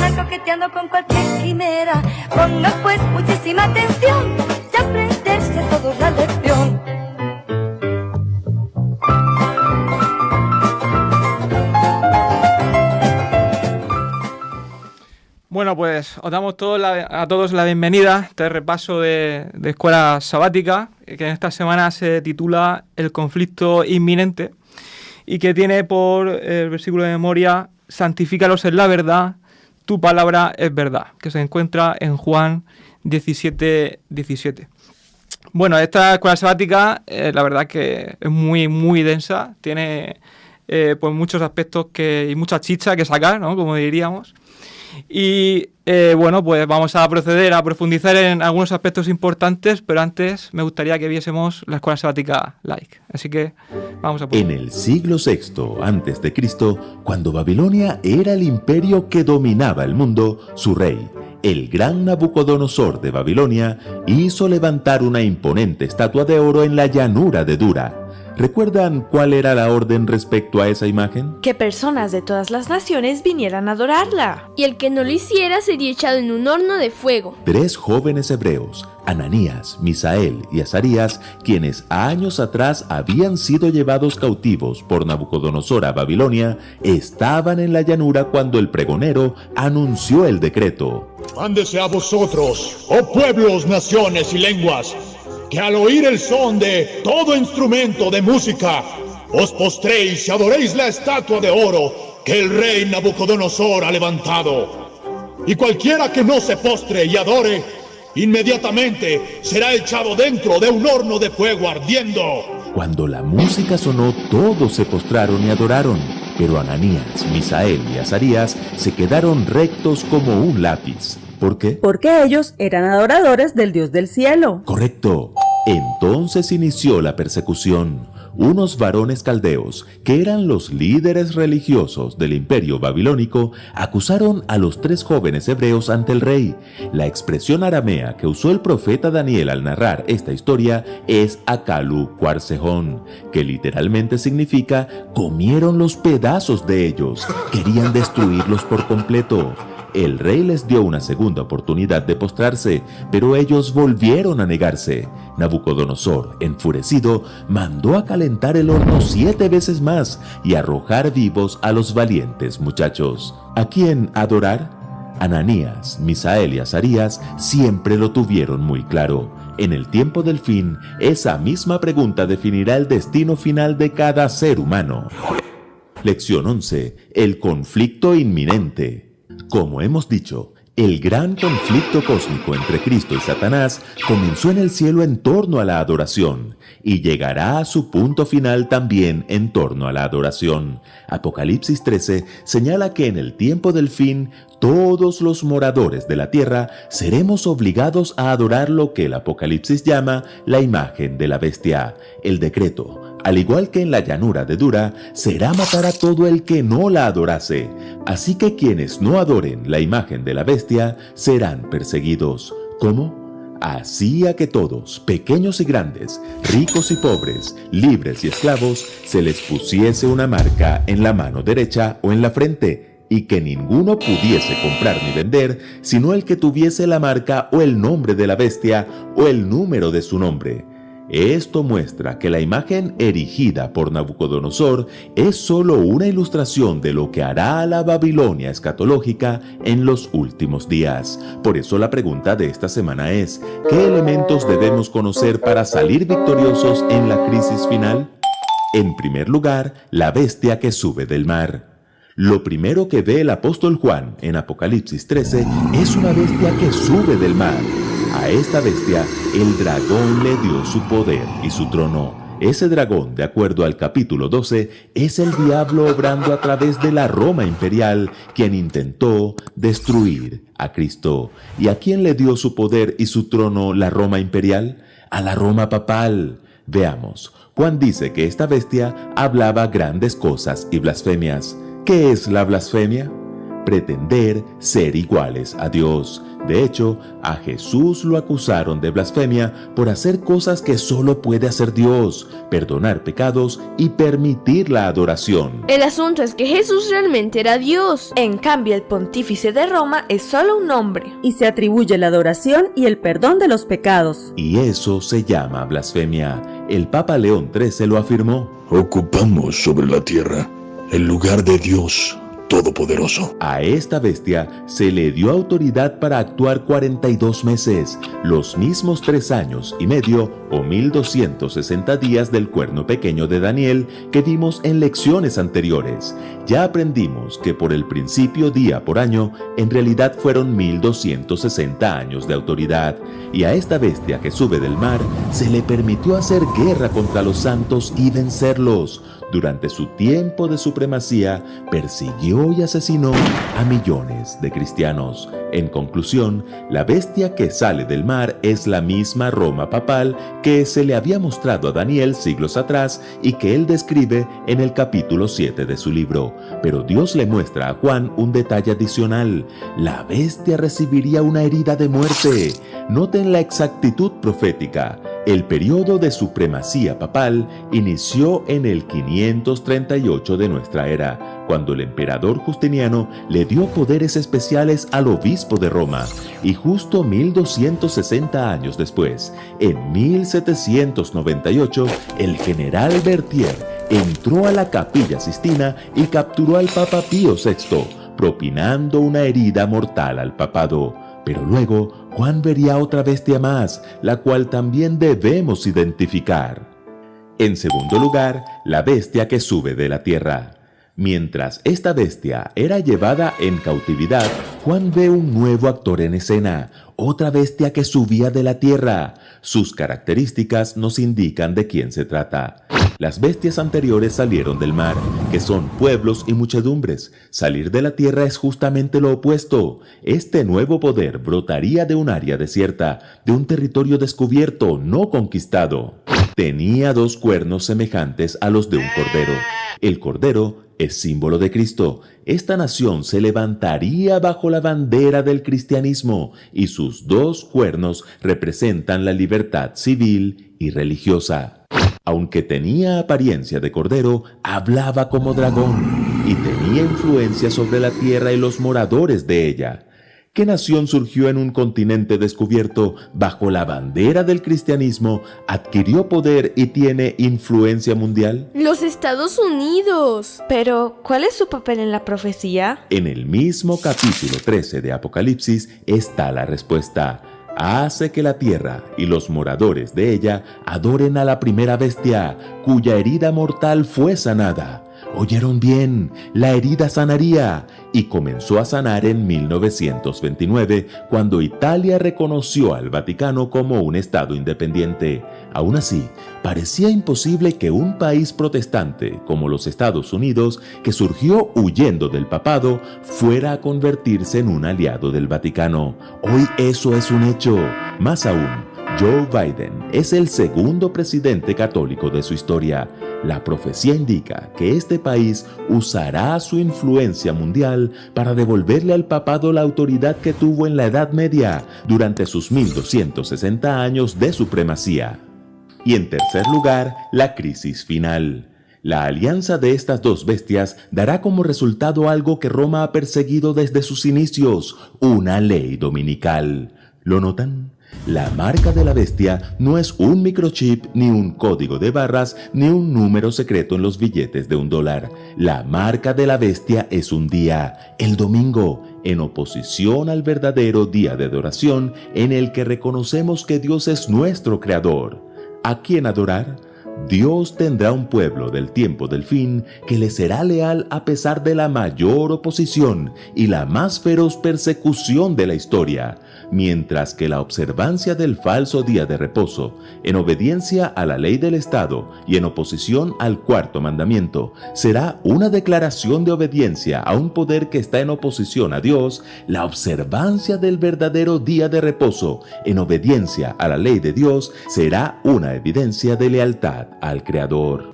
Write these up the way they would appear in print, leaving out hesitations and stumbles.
anda coqueteando con cualquier quimera. Ponga pues muchísima atención y aprenderse todos la lección. Bueno, pues os damos a todos la bienvenida a este repaso de escuela sabática, que en esta semana se titula El conflicto inminente y que tiene por el versículo de memoria: santifícalos en la verdad, tu palabra es verdad, que se encuentra en Juan 17:17. Bueno, esta escuela sabática, la verdad que es muy, muy densa, tiene pues muchos aspectos y mucha chicha que sacar, ¿no?, como diríamos. Y bueno, pues vamos a proceder a profundizar en algunos aspectos importantes, pero antes me gustaría que viésemos la escuela sabática like. Así que vamos a... En el siglo VI a.C., cuando Babilonia era el imperio que dominaba el mundo, su rey, el gran Nabucodonosor de Babilonia, hizo levantar una imponente estatua de oro en la llanura de Dura. ¿Recuerdan cuál era la orden respecto a esa imagen? Que personas de todas las naciones vinieran a adorarla. Y el que no lo hiciera sería echado en un horno de fuego. 3 jóvenes hebreos, Ananías, Misael y Azarías, quienes años atrás habían sido llevados cautivos por Nabucodonosor a Babilonia, estaban en la llanura cuando el pregonero anunció el decreto. Mándese a vosotros, oh pueblos, naciones y lenguas, que al oír el son de todo instrumento de música, os postréis y adoréis la estatua de oro que el rey Nabucodonosor ha levantado. Y cualquiera que no se postre y adore, inmediatamente será echado dentro de un horno de fuego ardiendo. Cuando la música sonó, todos se postraron y adoraron, pero Ananías, Misael y Azarías se quedaron rectos como un lápiz. ¿Por qué? Porque ellos eran adoradores del Dios del cielo. Correcto. Entonces inició la persecución. Unos varones caldeos, que eran los líderes religiosos del imperio babilónico, acusaron a los 3 jóvenes hebreos ante el rey. La expresión aramea que usó el profeta Daniel al narrar esta historia es Akalu Cuarsejón, que literalmente significa comieron los pedazos de ellos, querían destruirlos por completo. El rey les dio una segunda oportunidad de postrarse, pero ellos volvieron a negarse. Nabucodonosor, enfurecido, mandó a calentar el horno 7 veces más y arrojar vivos a los valientes muchachos. ¿A quién adorar? Ananías, Misael y Azarías siempre lo tuvieron muy claro. En el tiempo del fin, esa misma pregunta definirá el destino final de cada ser humano. Lección 11. El conflicto inminente. Como hemos dicho, el gran conflicto cósmico entre Cristo y Satanás comenzó en el cielo en torno a la adoración y llegará a su punto final también en torno a la adoración. Apocalipsis 13 señala que en el tiempo del fin todos los moradores de la tierra seremos obligados a adorar lo que el Apocalipsis llama la imagen de la bestia. El decreto, al igual que en la llanura de Dura, será matar a todo el que no la adorase. Así que quienes no adoren la imagen de la bestia serán perseguidos. ¿Cómo? Así a que todos, pequeños y grandes, ricos y pobres, libres y esclavos, se les pusiese una marca en la mano derecha o en la frente, y que ninguno pudiese comprar ni vender, sino el que tuviese la marca o el nombre de la bestia o el número de su nombre. Esto muestra que la imagen erigida por Nabucodonosor es solo una ilustración de lo que hará la Babilonia escatológica en los últimos días. Por eso la pregunta de esta semana es: ¿qué elementos debemos conocer para salir victoriosos en la crisis final? En primer lugar, la bestia que sube del mar. Lo primero que ve el apóstol Juan en Apocalipsis 13 es una bestia que sube del mar. A esta bestia, el dragón le dio su poder y su trono. Ese dragón, de acuerdo al capítulo 12, es el diablo obrando a través de la Roma imperial, quien intentó destruir a Cristo. ¿Y a quién le dio su poder y su trono la Roma imperial? A la Roma papal. Veamos, Juan dice que esta bestia hablaba grandes cosas y blasfemias. ¿Qué es la blasfemia? pretender ser iguales a Dios. De hecho, a Jesús lo acusaron de blasfemia por hacer cosas que solo puede hacer Dios, perdonar pecados y permitir la adoración. El asunto es que Jesús realmente era Dios. En cambio, el pontífice de Roma es solo un hombre. Y se atribuye la adoración y el perdón de los pecados. Y eso se llama blasfemia. El Papa León XIII lo afirmó. Ocupamos sobre la tierra el lugar de Dios Todopoderoso. A esta bestia se le dio autoridad para actuar 42 meses, los mismos 3 años y medio o 1260 días del cuerno pequeño de Daniel que vimos en lecciones anteriores. Ya aprendimos que por el principio día por año, en realidad fueron 1260 años de autoridad. Y a esta bestia que sube del mar se le permitió hacer guerra contra los santos y vencerlos. Durante su tiempo de supremacía, persiguió y asesinó a millones de cristianos. En conclusión, la bestia que sale del mar es la misma Roma papal que se le había mostrado a Daniel siglos atrás y que él describe en el capítulo 7 de su libro. Pero Dios le muestra a Juan un detalle adicional. La bestia recibiría una herida de muerte. Noten la exactitud profética. El periodo de supremacía papal inició en el 538 de nuestra era, cuando el emperador Justiniano le dio poderes especiales al obispo de Roma, y justo 1260 años después, en 1798, el general Berthier entró a la Capilla Sistina y capturó al Papa Pío VI, propinando una herida mortal al papado. Pero luego, Juan vería otra bestia más, la cual también debemos identificar. En segundo lugar, la bestia que sube de la tierra. Mientras esta bestia era llevada en cautividad, Juan ve un nuevo actor en escena, otra bestia que subía de la tierra. Sus características nos indican de quién se trata. Las bestias anteriores salieron del mar, que son pueblos y muchedumbres. Salir de la tierra es justamente lo opuesto. Este nuevo poder brotaría de un área desierta, de un territorio descubierto, no conquistado. Tenía 2 cuernos semejantes a los de un cordero. El cordero es símbolo de Cristo. Esta nación se levantaría bajo la bandera del cristianismo y sus 2 cuernos representan la libertad civil y religiosa. Aunque tenía apariencia de cordero, hablaba como dragón y tenía influencia sobre la tierra y los moradores de ella. ¿Qué nación surgió en un continente descubierto bajo la bandera del cristianismo, adquirió poder y tiene influencia mundial? Los Estados Unidos. Pero, ¿cuál es su papel en la profecía? En el mismo capítulo 13 de Apocalipsis está la respuesta. Hace que la tierra y los moradores de ella adoren a la primera bestia, cuya herida mortal fue sanada. Oyeron bien, la herida sanaría, y comenzó a sanar en 1929, cuando Italia reconoció al Vaticano como un estado independiente. Aún así, parecía imposible que un país protestante como los Estados Unidos, que surgió huyendo del papado, fuera a convertirse en un aliado del Vaticano. Hoy eso es un hecho. Más aún, Joe Biden es el segundo presidente católico de su historia. La profecía indica que este país usará su influencia mundial para devolverle al papado la autoridad que tuvo en la Edad Media durante sus 1260 años de supremacía. Y en tercer lugar, la crisis final. La alianza de estas 2 bestias dará como resultado algo que Roma ha perseguido desde sus inicios, una ley dominical. ¿Lo notan? La marca de la bestia no es un microchip, ni un código de barras, ni un número secreto en los billetes de $1. La marca de la bestia es un día, el domingo, en oposición al verdadero día de adoración en el que reconocemos que Dios es nuestro creador. ¿A quién adorar? Dios tendrá un pueblo del tiempo del fin que le será leal a pesar de la mayor oposición y la más feroz persecución de la historia, mientras que la observancia del falso día de reposo, en obediencia a la ley del Estado y en oposición al 4º mandamiento, será una declaración de obediencia a un poder que está en oposición a Dios. La observancia del verdadero día de reposo, en obediencia a la ley de Dios, será una evidencia de lealtad al Creador.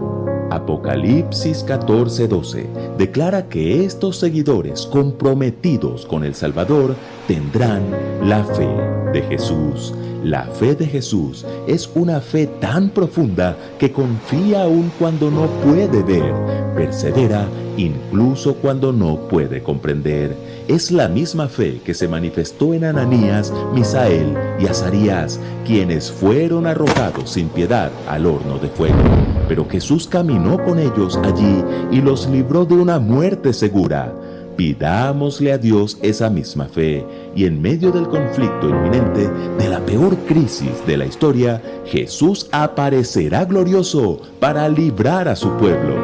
Apocalipsis 14:12 declara que estos seguidores comprometidos con el Salvador tendrán la fe de Jesús. La fe de Jesús es una fe tan profunda que confía aún cuando no puede ver, persevera incluso cuando no puede comprender. Es la misma fe que se manifestó en Ananías, Misael y Azarías, quienes fueron arrojados sin piedad al horno de fuego. Pero Jesús caminó con ellos allí y los libró de una muerte segura. Pidámosle a Dios esa misma fe, y en medio del conflicto inminente, de la peor crisis de la historia, Jesús aparecerá glorioso para librar a su pueblo.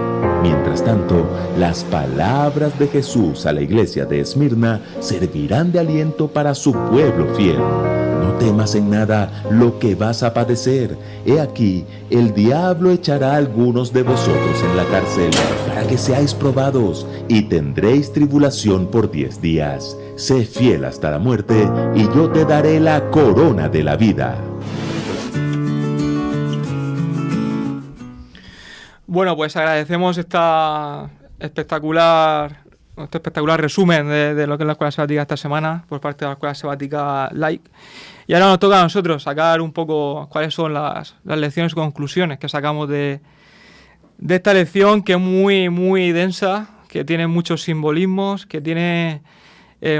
Mientras tanto, las palabras de Jesús a la iglesia de Esmirna servirán de aliento para su pueblo fiel. No temas en nada lo que vas a padecer. He aquí, el diablo echará a algunos de vosotros en la cárcel para que seáis probados, y tendréis tribulación por 10 días. Sé fiel hasta la muerte, y yo te daré la corona de la vida. Bueno, pues agradecemos este espectacular resumen de lo que es la Escuela Sabática esta semana por parte de la Escuela Sabática Like. Y ahora nos toca a nosotros sacar un poco cuáles son las lecciones y conclusiones que sacamos de esta lección, que es muy, muy densa, que tiene muchos simbolismos, que tiene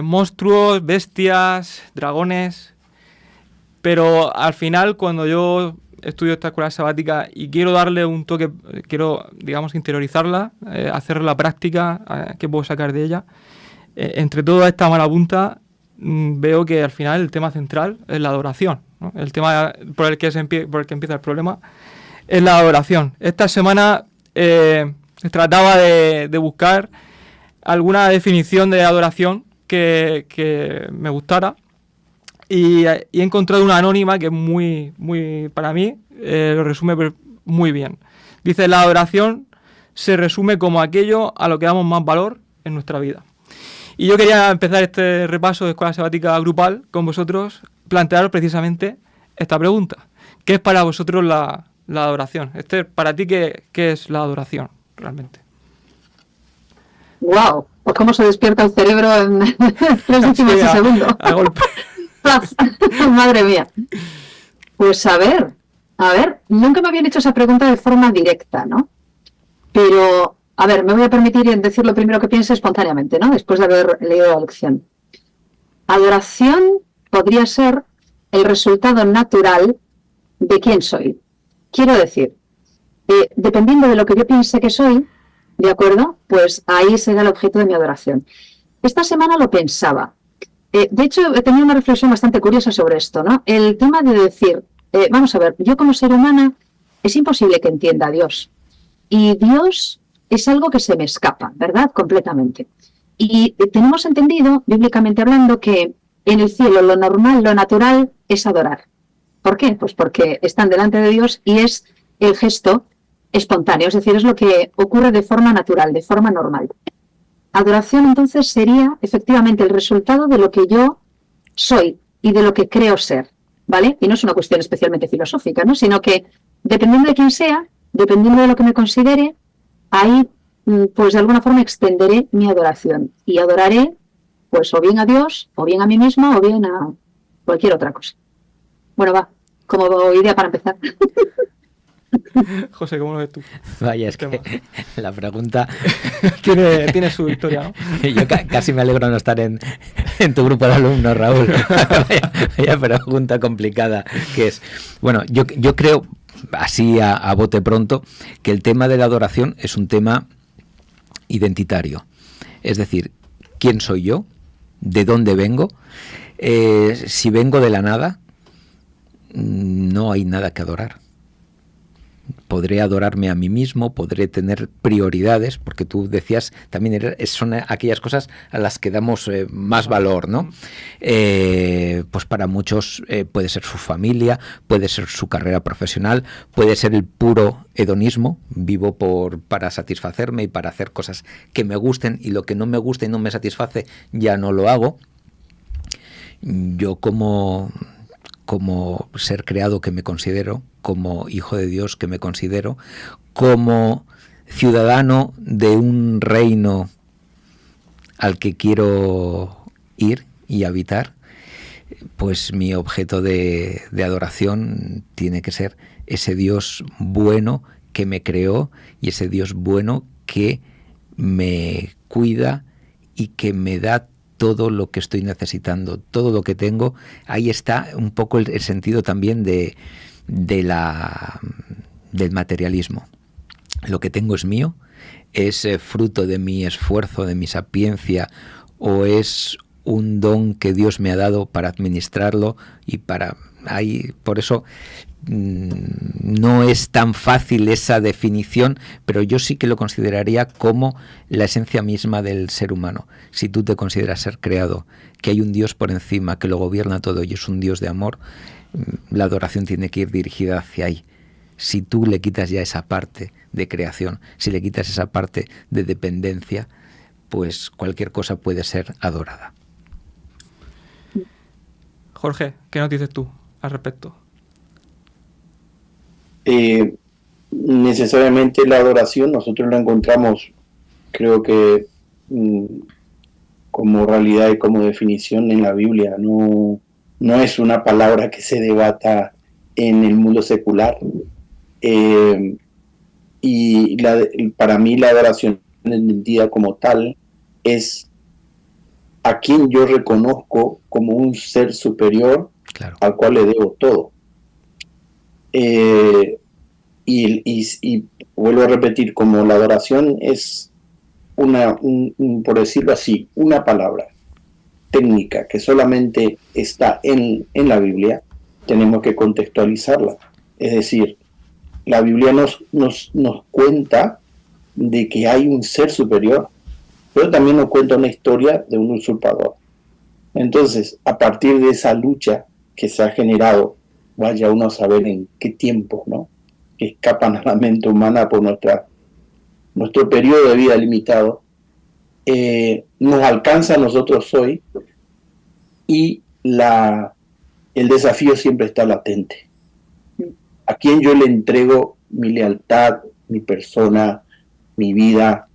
monstruos, bestias, dragones. Pero al final, cuando yo estudio esta escuela sabática y quiero darle un toque, quiero, digamos, interiorizarla, hacer la práctica, ¿qué puedo sacar de ella? Entre toda esta marabunta, veo que al final el tema central es la adoración, ¿no? El tema por el que empieza el problema es la adoración. Esta semana se trataba de buscar alguna definición de adoración que me gustara. Y he encontrado una anónima que es muy, muy, para mí, lo resume muy bien. Dice: la adoración se resume como aquello a lo que damos más valor en nuestra vida. Y yo quería empezar este repaso de escuela sabática grupal con vosotros, plantearos precisamente esta pregunta. ¿Qué es para vosotros la adoración? Esther, para ti, ¿qué es la adoración realmente? ¡Wow! Pues cómo se despierta el cerebro en 3 décimas de segundo. A golpe. Madre mía. Pues a ver, nunca me habían hecho esa pregunta de forma directa, ¿no? Pero, a ver, me voy a permitir decir lo primero que piense espontáneamente, ¿no? Después de haber leído la lección. Adoración podría ser el resultado natural de quién soy. Quiero decir, dependiendo de lo que yo piense que soy, ¿de acuerdo? Pues ahí será el objeto de mi adoración. Esta semana lo pensaba. De hecho, he tenido una reflexión bastante curiosa sobre esto, ¿no? El tema de decir, vamos a ver, yo como ser humana es imposible que entienda a Dios. Y Dios es algo que se me escapa, ¿verdad? Completamente. Y tenemos entendido, bíblicamente hablando, que en el cielo lo normal, lo natural es adorar. ¿Por qué? Pues porque están delante de Dios y es el gesto espontáneo, es decir, es lo que ocurre de forma natural, de forma normal. Adoración, entonces, sería efectivamente el resultado de lo que yo soy y de lo que creo ser, ¿vale? Y no es una cuestión especialmente filosófica, ¿no? Sino que, dependiendo de quién sea, dependiendo de lo que me considere, ahí, pues de alguna forma extenderé mi adoración. Y adoraré, pues o bien a Dios, o bien a mí misma, o bien a cualquier otra cosa. Bueno, va, como idea para empezar. José, ¿cómo lo ves tú? Vaya, es que la pregunta tiene su historia, ¿no? Yo casi me alegro de no estar en tu grupo de alumnos, Raúl. Vaya pregunta complicada que es. Bueno, yo creo, así a bote pronto, que el tema de la adoración es un tema identitario. Es decir, ¿quién soy yo? ¿De dónde vengo? Si vengo de la nada, no hay nada que adorar. Podré adorarme a mí mismo, podré tener prioridades, porque tú decías también son aquellas cosas a las que damos más valor, ¿no? Pues para muchos puede ser su familia, puede ser su carrera profesional, puede ser el puro hedonismo, vivo para satisfacerme y para hacer cosas que me gusten, y lo que no me gusta y no me satisface ya no lo hago. Yo como ser creado que me considero, como hijo de Dios que me considero, como ciudadano de un reino al que quiero ir y habitar, pues mi objeto de adoración tiene que ser ese Dios bueno que me creó y ese Dios bueno que me cuida y que me da todo lo que estoy necesitando, todo lo que tengo. Ahí está un poco el sentido también del materialismo. Lo que tengo es mío, es fruto de mi esfuerzo, de mi sapiencia, o es un don que Dios me ha dado para administrarlo y para... Por eso no es tan fácil esa definición, pero yo sí que lo consideraría como la esencia misma del ser humano. Si tú te consideras ser creado, que hay un Dios por encima, que lo gobierna todo y es un Dios de amor, la adoración tiene que ir dirigida hacia ahí. Si tú le quitas ya esa parte de creación, si le quitas esa parte de dependencia, pues cualquier cosa puede ser adorada. Jorge, ¿qué nos dices tú al respecto? Necesariamente la adoración nosotros la encontramos, creo que como realidad y como definición en la Biblia. No es una palabra que se debata en el mundo secular. Y para mí la adoración entendida como tal es a quien yo reconozco como un ser superior, claro, al cual le debo todo. Y vuelvo a repetir, como la adoración es por decirlo así, una palabra técnica que solamente está en la Biblia, tenemos que contextualizarla. Es decir, la Biblia nos cuenta de que hay un ser superior, pero también nos cuenta una historia de un usurpador. Entonces, a partir de esa lucha que se ha generado, vaya uno a saber en qué tiempos, ¿no?, que escapan a la mente humana por nuestro periodo de vida limitado, nos alcanza a nosotros hoy, y el desafío siempre está latente. ¿A quién yo le entrego mi lealtad, mi persona, mi vida,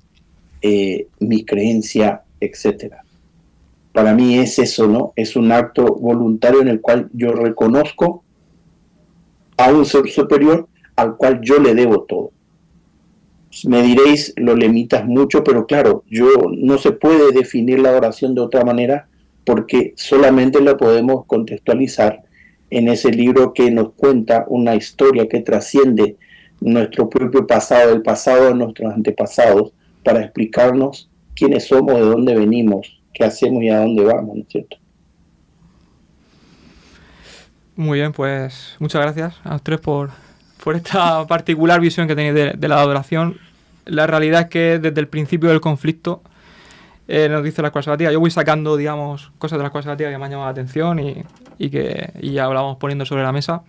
mi creencia, etcétera? Para mí es eso, ¿no? Es un acto voluntario en el cual yo reconozco a un ser superior al cual yo le debo todo. Me diréis, lo limitas mucho, pero claro, no se puede definir la adoración de otra manera, porque solamente la podemos contextualizar en ese libro que nos cuenta una historia que trasciende nuestro propio pasado, el pasado de nuestros antepasados, para explicarnos quiénes somos, de dónde venimos, qué hacemos y a dónde vamos, ¿no es cierto? Muy bien, pues muchas gracias a los tres por esta particular visión que tenéis de la adoración. La realidad es que desde el principio del conflicto, nos dice la escuela sabática, yo voy sacando, digamos, cosas de la escuela sabática que me han llamado la atención y ya hablamos poniendo sobre la mesa.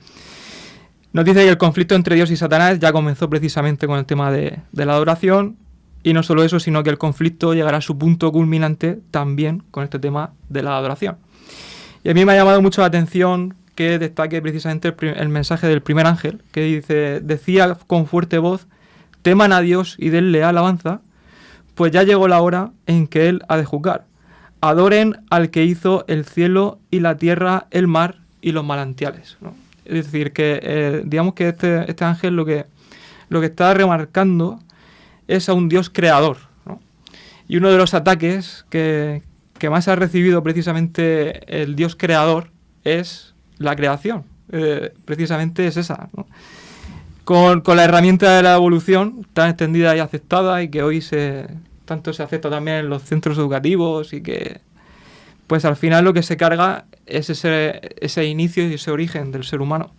Nos dice que el conflicto entre Dios y Satanás ya comenzó precisamente con el tema de la adoración, y no solo eso, sino que el conflicto llegará a su punto culminante también con este tema de la adoración. Y a mí me ha llamado mucho la atención que destaque precisamente el mensaje del primer ángel, que decía con fuerte voz: teman a Dios y denle alabanza, pues ya llegó la hora en que Él ha de juzgar. Adoren al que hizo el cielo y la tierra, el mar y los manantiales, ¿no? Es decir, que digamos que este ángel lo que está remarcando es a un Dios creador, ¿no? Y uno de los ataques que más ha recibido precisamente el Dios creador es la creación. Precisamente es esa, ¿no? Con la herramienta de la evolución tan extendida y aceptada, y que hoy tanto se acepta también en los centros educativos, y que pues al final lo que se carga es ese inicio y ese origen del ser humano.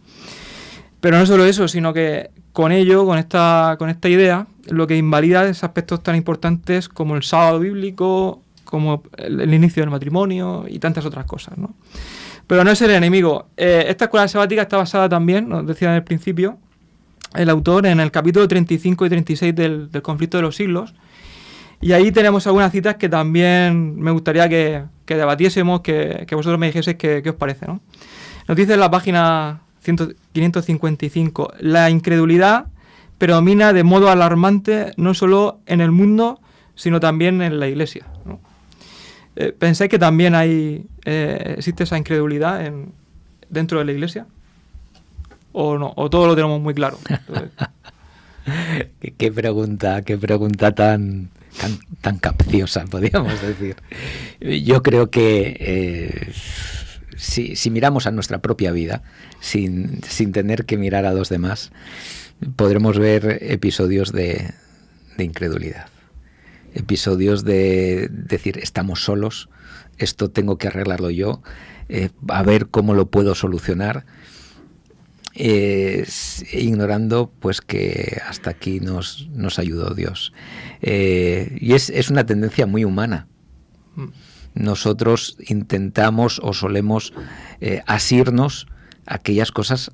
Pero no solo eso, sino que con ello, con esta idea, lo que invalida es aspectos tan importantes como el sábado bíblico, como el inicio del matrimonio y tantas otras cosas, ¿no? Pero no es el enemigo. Esta escuela sabática está basada también, nos decía en el principio el autor, en el capítulo 35 y 36 del Conflicto de los Siglos. Y ahí tenemos algunas citas que también me gustaría que debatiésemos, que vosotros me dijeseis qué os parece, ¿no? Nos dice en la página 555: la incredulidad predomina de modo alarmante no solo en el mundo, sino también en la Iglesia, ¿no? ¿Pensáis que también existe esa incredulidad dentro de la Iglesia? ¿O no? ¿O todo lo tenemos muy claro? Qué pregunta tan capciosa, podríamos decir. Yo creo que si miramos a nuestra propia vida, sin tener que mirar a los demás, podremos ver episodios de incredulidad. Episodios de decir, estamos solos, esto tengo que arreglarlo yo, a ver cómo lo puedo solucionar, ignorando pues que hasta aquí nos ayudó Dios. Y es una tendencia muy humana. Nosotros intentamos o solemos asirnos a aquellas cosas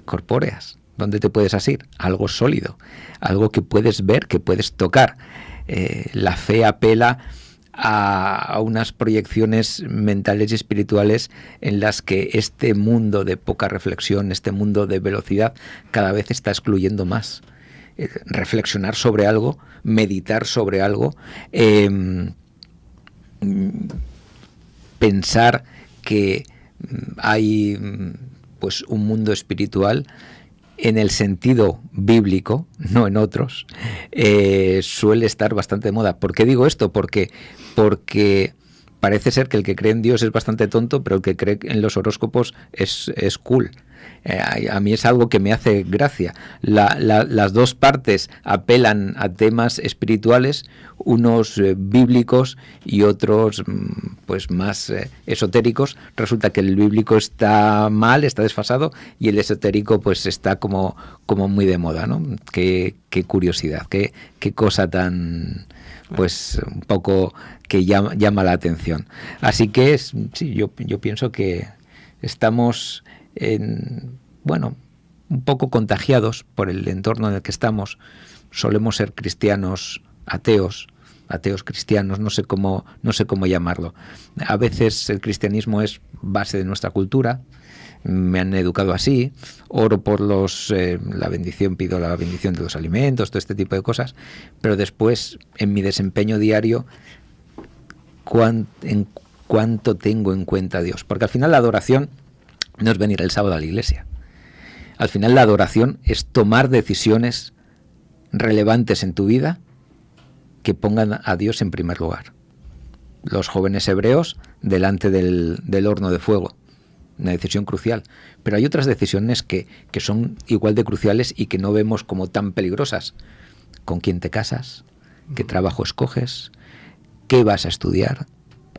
corpóreas. ¿Dónde te puedes asir? Algo sólido, algo que puedes ver, que puedes tocar. La fe apela a unas proyecciones mentales y espirituales en las que este mundo de poca reflexión, este mundo de velocidad, cada vez está excluyendo más. Reflexionar sobre algo, meditar sobre algo, pensar que hay pues un mundo espiritual en el sentido bíblico, no en otros, suele estar bastante de moda. ¿Por qué digo esto? Porque parece ser que el que cree en Dios es bastante tonto, pero el que cree en los horóscopos es cool. A mí es algo que me hace gracia. Las dos partes apelan a temas espirituales, unos bíblicos y otros pues más esotéricos. Resulta que el bíblico está mal, está desfasado, y el esotérico pues está como muy de moda, ¿no? Qué curiosidad, qué cosa tan pues un poco que llama la atención. Así que sí, yo pienso que estamos un poco contagiados por el entorno en el que estamos. Solemos ser cristianos ateos cristianos, no sé cómo llamarlo. A veces el cristianismo es base de nuestra cultura, me han educado así, oro por la bendición, pido la bendición de los alimentos, todo este tipo de cosas, pero después en mi desempeño diario, en cuánto tengo en cuenta a Dios, porque al final la adoración no es venir el sábado a la iglesia. Al final la adoración es tomar decisiones relevantes en tu vida que pongan a Dios en primer lugar. Los jóvenes hebreos delante del horno de fuego, una decisión crucial. Pero hay otras decisiones que son igual de cruciales y que no vemos como tan peligrosas. ¿Con quién te casas? ¿Qué trabajo escoges? ¿Qué vas a estudiar?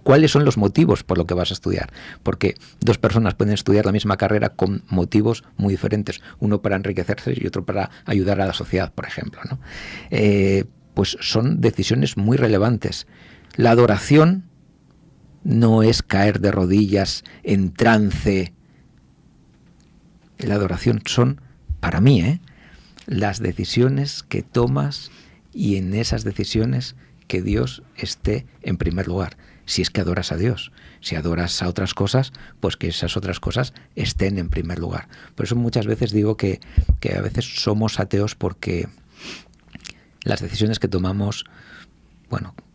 ¿Cuáles son los motivos por lo que vas a estudiar? Porque dos personas pueden estudiar la misma carrera con motivos muy diferentes. Uno para enriquecerse y otro para ayudar a la sociedad, por ejemplo, ¿no? Pues son decisiones muy relevantes. La adoración no es caer de rodillas en trance. La adoración son, para mí, las decisiones que tomas, y en esas decisiones que Dios esté en primer lugar. Si es que adoras a Dios. Si adoras a otras cosas, pues que esas otras cosas estén en primer lugar. Por eso muchas veces digo que a veces somos ateos porque las decisiones que tomamos,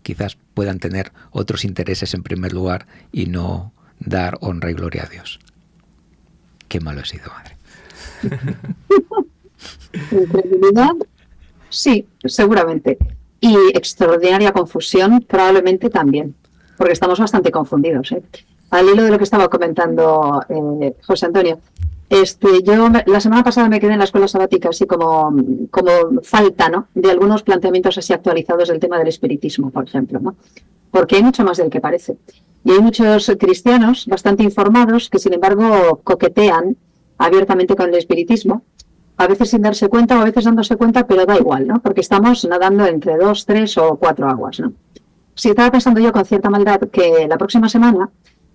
quizás puedan tener otros intereses en primer lugar y no dar honra y gloria a Dios. Qué malo he sido, madre. Incredulidad, sí, seguramente. Y extraordinaria confusión, probablemente también, porque estamos bastante confundidos. Al hilo de lo que estaba comentando José Antonio, yo la semana pasada me quedé en la escuela sabática así como falta, ¿no?, de algunos planteamientos así actualizados del tema del espiritismo, por ejemplo, ¿no? Porque hay mucho más del que parece. Y hay muchos cristianos bastante informados que, sin embargo, coquetean abiertamente con el espiritismo, a veces sin darse cuenta o a veces dándose cuenta, pero da igual, ¿no? Porque estamos nadando entre 2, 3 o 4 aguas, ¿no? Sí, estaba pensando yo con cierta maldad que la próxima semana,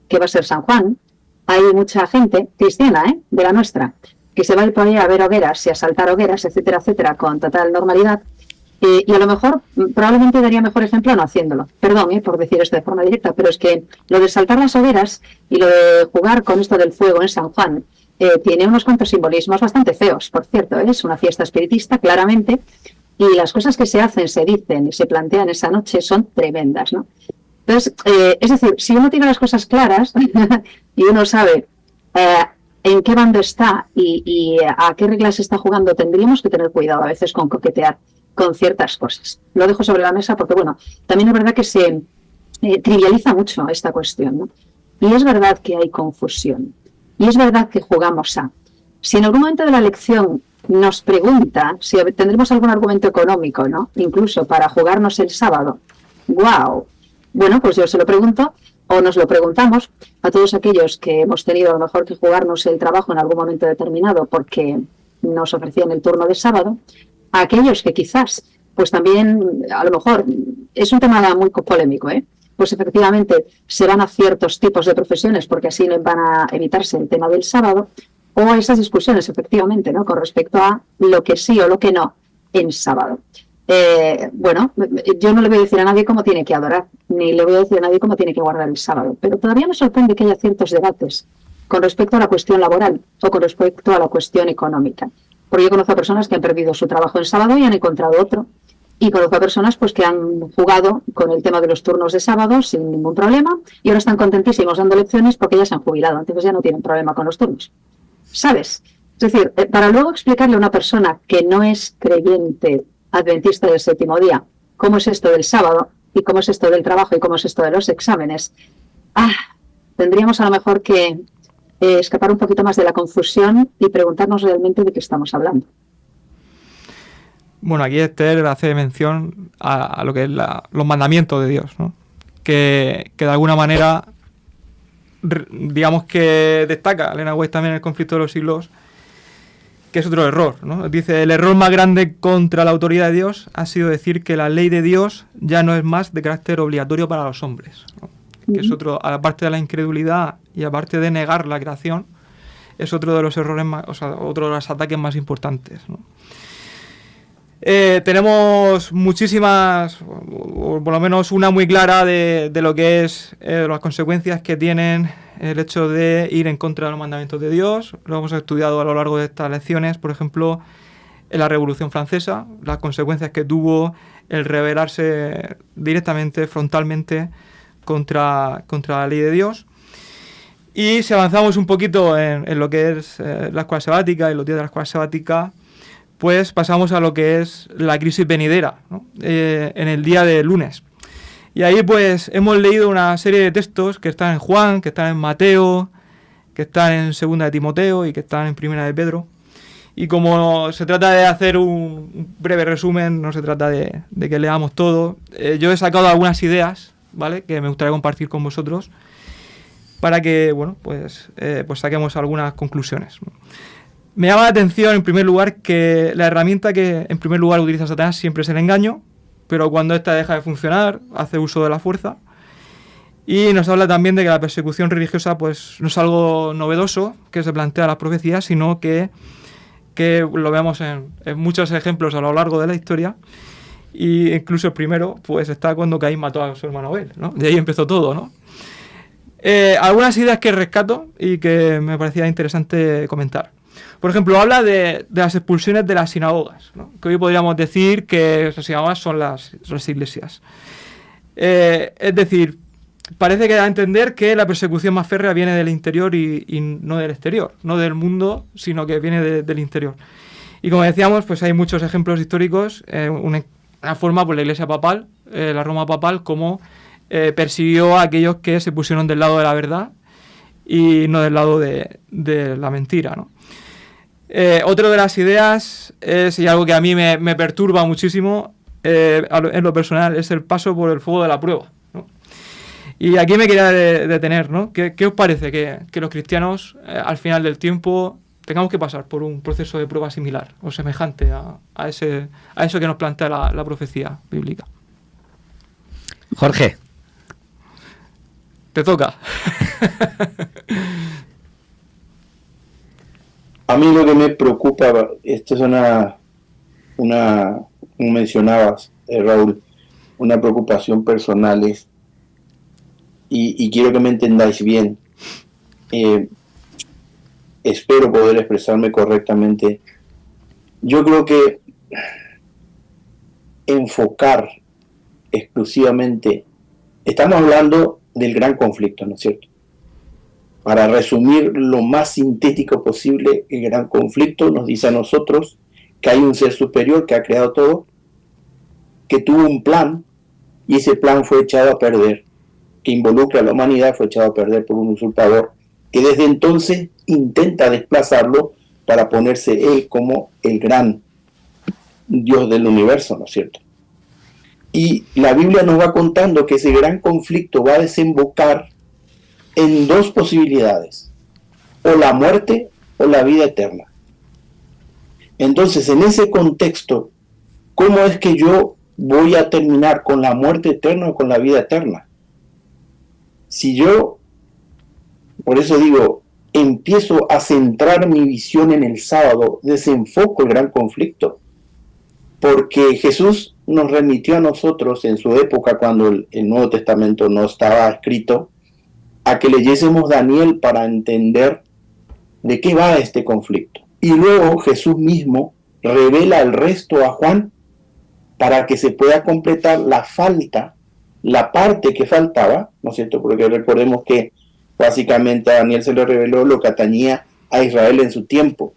que va a ser San Juan, hay mucha gente cristiana, de la nuestra, que se va a ir por ahí a ver hogueras y a saltar hogueras, etcétera, etcétera, con total normalidad. Y a lo mejor, probablemente daría mejor ejemplo no haciéndolo. Perdón por decir esto de forma directa, pero es que lo de saltar las hogueras y lo de jugar con esto del fuego en San Juan, tiene unos cuantos simbolismos bastante feos, por cierto, ¿eh? Es una fiesta espiritista, claramente, y las cosas que se hacen, se dicen y se plantean esa noche son tremendas, ¿no? Entonces, es decir, si uno tiene las cosas claras y uno sabe en qué bando está y a qué reglas se está jugando, tendríamos que tener cuidado a veces con coquetear con ciertas cosas. Lo dejo sobre la mesa porque, bueno, también es verdad que se trivializa mucho esta cuestión, ¿no? Y es verdad que hay confusión. Y es verdad que jugamos a... Si en algún momento de la lección nos pregunta si tendremos algún argumento económico, ¿no? Incluso para jugarnos el sábado. ¡Guau! Bueno, pues yo se lo pregunto, o nos lo preguntamos a todos aquellos que hemos tenido a lo mejor que jugarnos el trabajo en algún momento determinado porque nos ofrecían el turno de sábado, a aquellos que quizás, pues también, a lo mejor, es un tema muy polémico, pues efectivamente se van a ciertos tipos de profesiones porque así van a evitarse el tema del sábado, o a esas discusiones, efectivamente, ¿no? Con respecto a lo que sí o lo que no en sábado. Bueno, yo no le voy a decir a nadie cómo tiene que adorar, ni le voy a decir a nadie cómo tiene que guardar el sábado, pero todavía me sorprende que haya ciertos debates con respecto a la cuestión laboral o con respecto a la cuestión económica. Porque yo conozco a personas que han perdido su trabajo en sábado y han encontrado otro. Y conozco a personas pues, que han jugado con el tema de los turnos de sábado sin ningún problema y ahora están contentísimos dando lecciones porque ya se han jubilado, entonces ya no tienen problema con los turnos. ¿Sabes? Es decir, para luego explicarle a una persona que no es creyente adventista del séptimo día cómo es esto del sábado y cómo es esto del trabajo y cómo es esto de los exámenes, tendríamos a lo mejor que escapar un poquito más de la confusión y preguntarnos realmente de qué estamos hablando. Bueno, aquí Esther hace mención a lo que es los mandamientos de Dios, ¿no? Que de alguna manera, digamos que destaca Elena White también en el conflicto de los siglos, que es otro error, ¿no? Dice, el error más grande contra la autoridad de Dios ha sido decir que la ley de Dios ya no es más de carácter obligatorio para los hombres, ¿no? Que es otro, aparte de la incredulidad y aparte de negar la creación, es otro de los errores más, o sea, otro de los ataques más importantes, ¿no? Tenemos muchísimas, o por lo menos una muy clara de lo que es las consecuencias que tienen el hecho de ir en contra de los mandamientos de Dios. Lo hemos estudiado a lo largo de estas lecciones, por ejemplo, en la Revolución Francesa, las consecuencias que tuvo el rebelarse directamente, frontalmente, contra la ley de Dios. Y si avanzamos un poquito en lo que es la escuela sabática y los días de la escuela sabática, pues pasamos a lo que es la crisis venidera, ¿no? En el día de lunes. Y ahí pues hemos leído una serie de textos que están en Juan, que están en Mateo, que están en Segunda de Timoteo y que están en Primera de Pedro. Y como se trata de hacer un breve resumen, no se trata de que leamos todo, yo he sacado algunas ideas, ¿vale?, que me gustaría compartir con vosotros para que, bueno, pues saquemos algunas conclusiones, ¿no? Me llama la atención, en primer lugar, que la herramienta que, en primer lugar, utiliza Satanás siempre es el engaño, pero cuando ésta deja de funcionar, hace uso de la fuerza. Y nos habla también de que la persecución religiosa pues no es algo novedoso que se plantea en las profecías, sino que lo vemos en muchos ejemplos a lo largo de la historia. Y incluso el primero pues está cuando Caín mató a su hermano Abel, ¿no? De ahí empezó todo, ¿no? Algunas ideas que rescato y que me parecía interesante comentar. Por ejemplo, habla de las expulsiones de las sinagogas, ¿no? Que hoy podríamos decir que las sinagogas son las iglesias. Es decir, parece que da a entender que la persecución más férrea viene del interior y no del exterior, no del mundo, sino que viene del interior. Y como decíamos, pues hay muchos ejemplos históricos, una forma por la iglesia papal, la Roma papal, como persiguió a aquellos que se pusieron del lado de la verdad y no del lado de la mentira, ¿no? Otra de las ideas es, y algo que a mí me perturba muchísimo en lo personal, es el paso por el fuego de la prueba, ¿no? Y aquí me quería detener, ¿no? ¿Qué os parece que los cristianos al final del tiempo tengamos que pasar por un proceso de prueba similar o semejante a eso que nos plantea la profecía bíblica? Jorge. Te toca. A mí lo que me preocupa, esto es como mencionabas, Raúl, una preocupación personal es, y quiero que me entendáis bien, espero poder expresarme correctamente. Yo creo que enfocar exclusivamente, estamos hablando del gran conflicto, ¿no es cierto? Para resumir lo más sintético posible, el gran conflicto nos dice a nosotros que hay un ser superior que ha creado todo, que tuvo un plan, y ese plan fue echado a perder, que involucra a la humanidad, fue echado a perder por un usurpador, que desde entonces intenta desplazarlo para ponerse él como el gran Dios del universo, ¿no es cierto? Y la Biblia nos va contando que ese gran conflicto va a desembocar en dos posibilidades, o la muerte o la vida eterna. Entonces, en ese contexto, ¿cómo es que yo voy a terminar con la muerte eterna o con la vida eterna? Si yo, por eso digo, empiezo a centrar mi visión en el sábado, desenfoco el gran conflicto, porque Jesús nos remitió a nosotros en su época, cuando el Nuevo Testamento no estaba escrito, a que leyésemos Daniel para entender de qué va este conflicto. Y luego Jesús mismo revela el resto a Juan para que se pueda completar la parte que faltaba, ¿no es cierto? Porque recordemos que básicamente a Daniel se le reveló lo que atañía a Israel en su tiempo.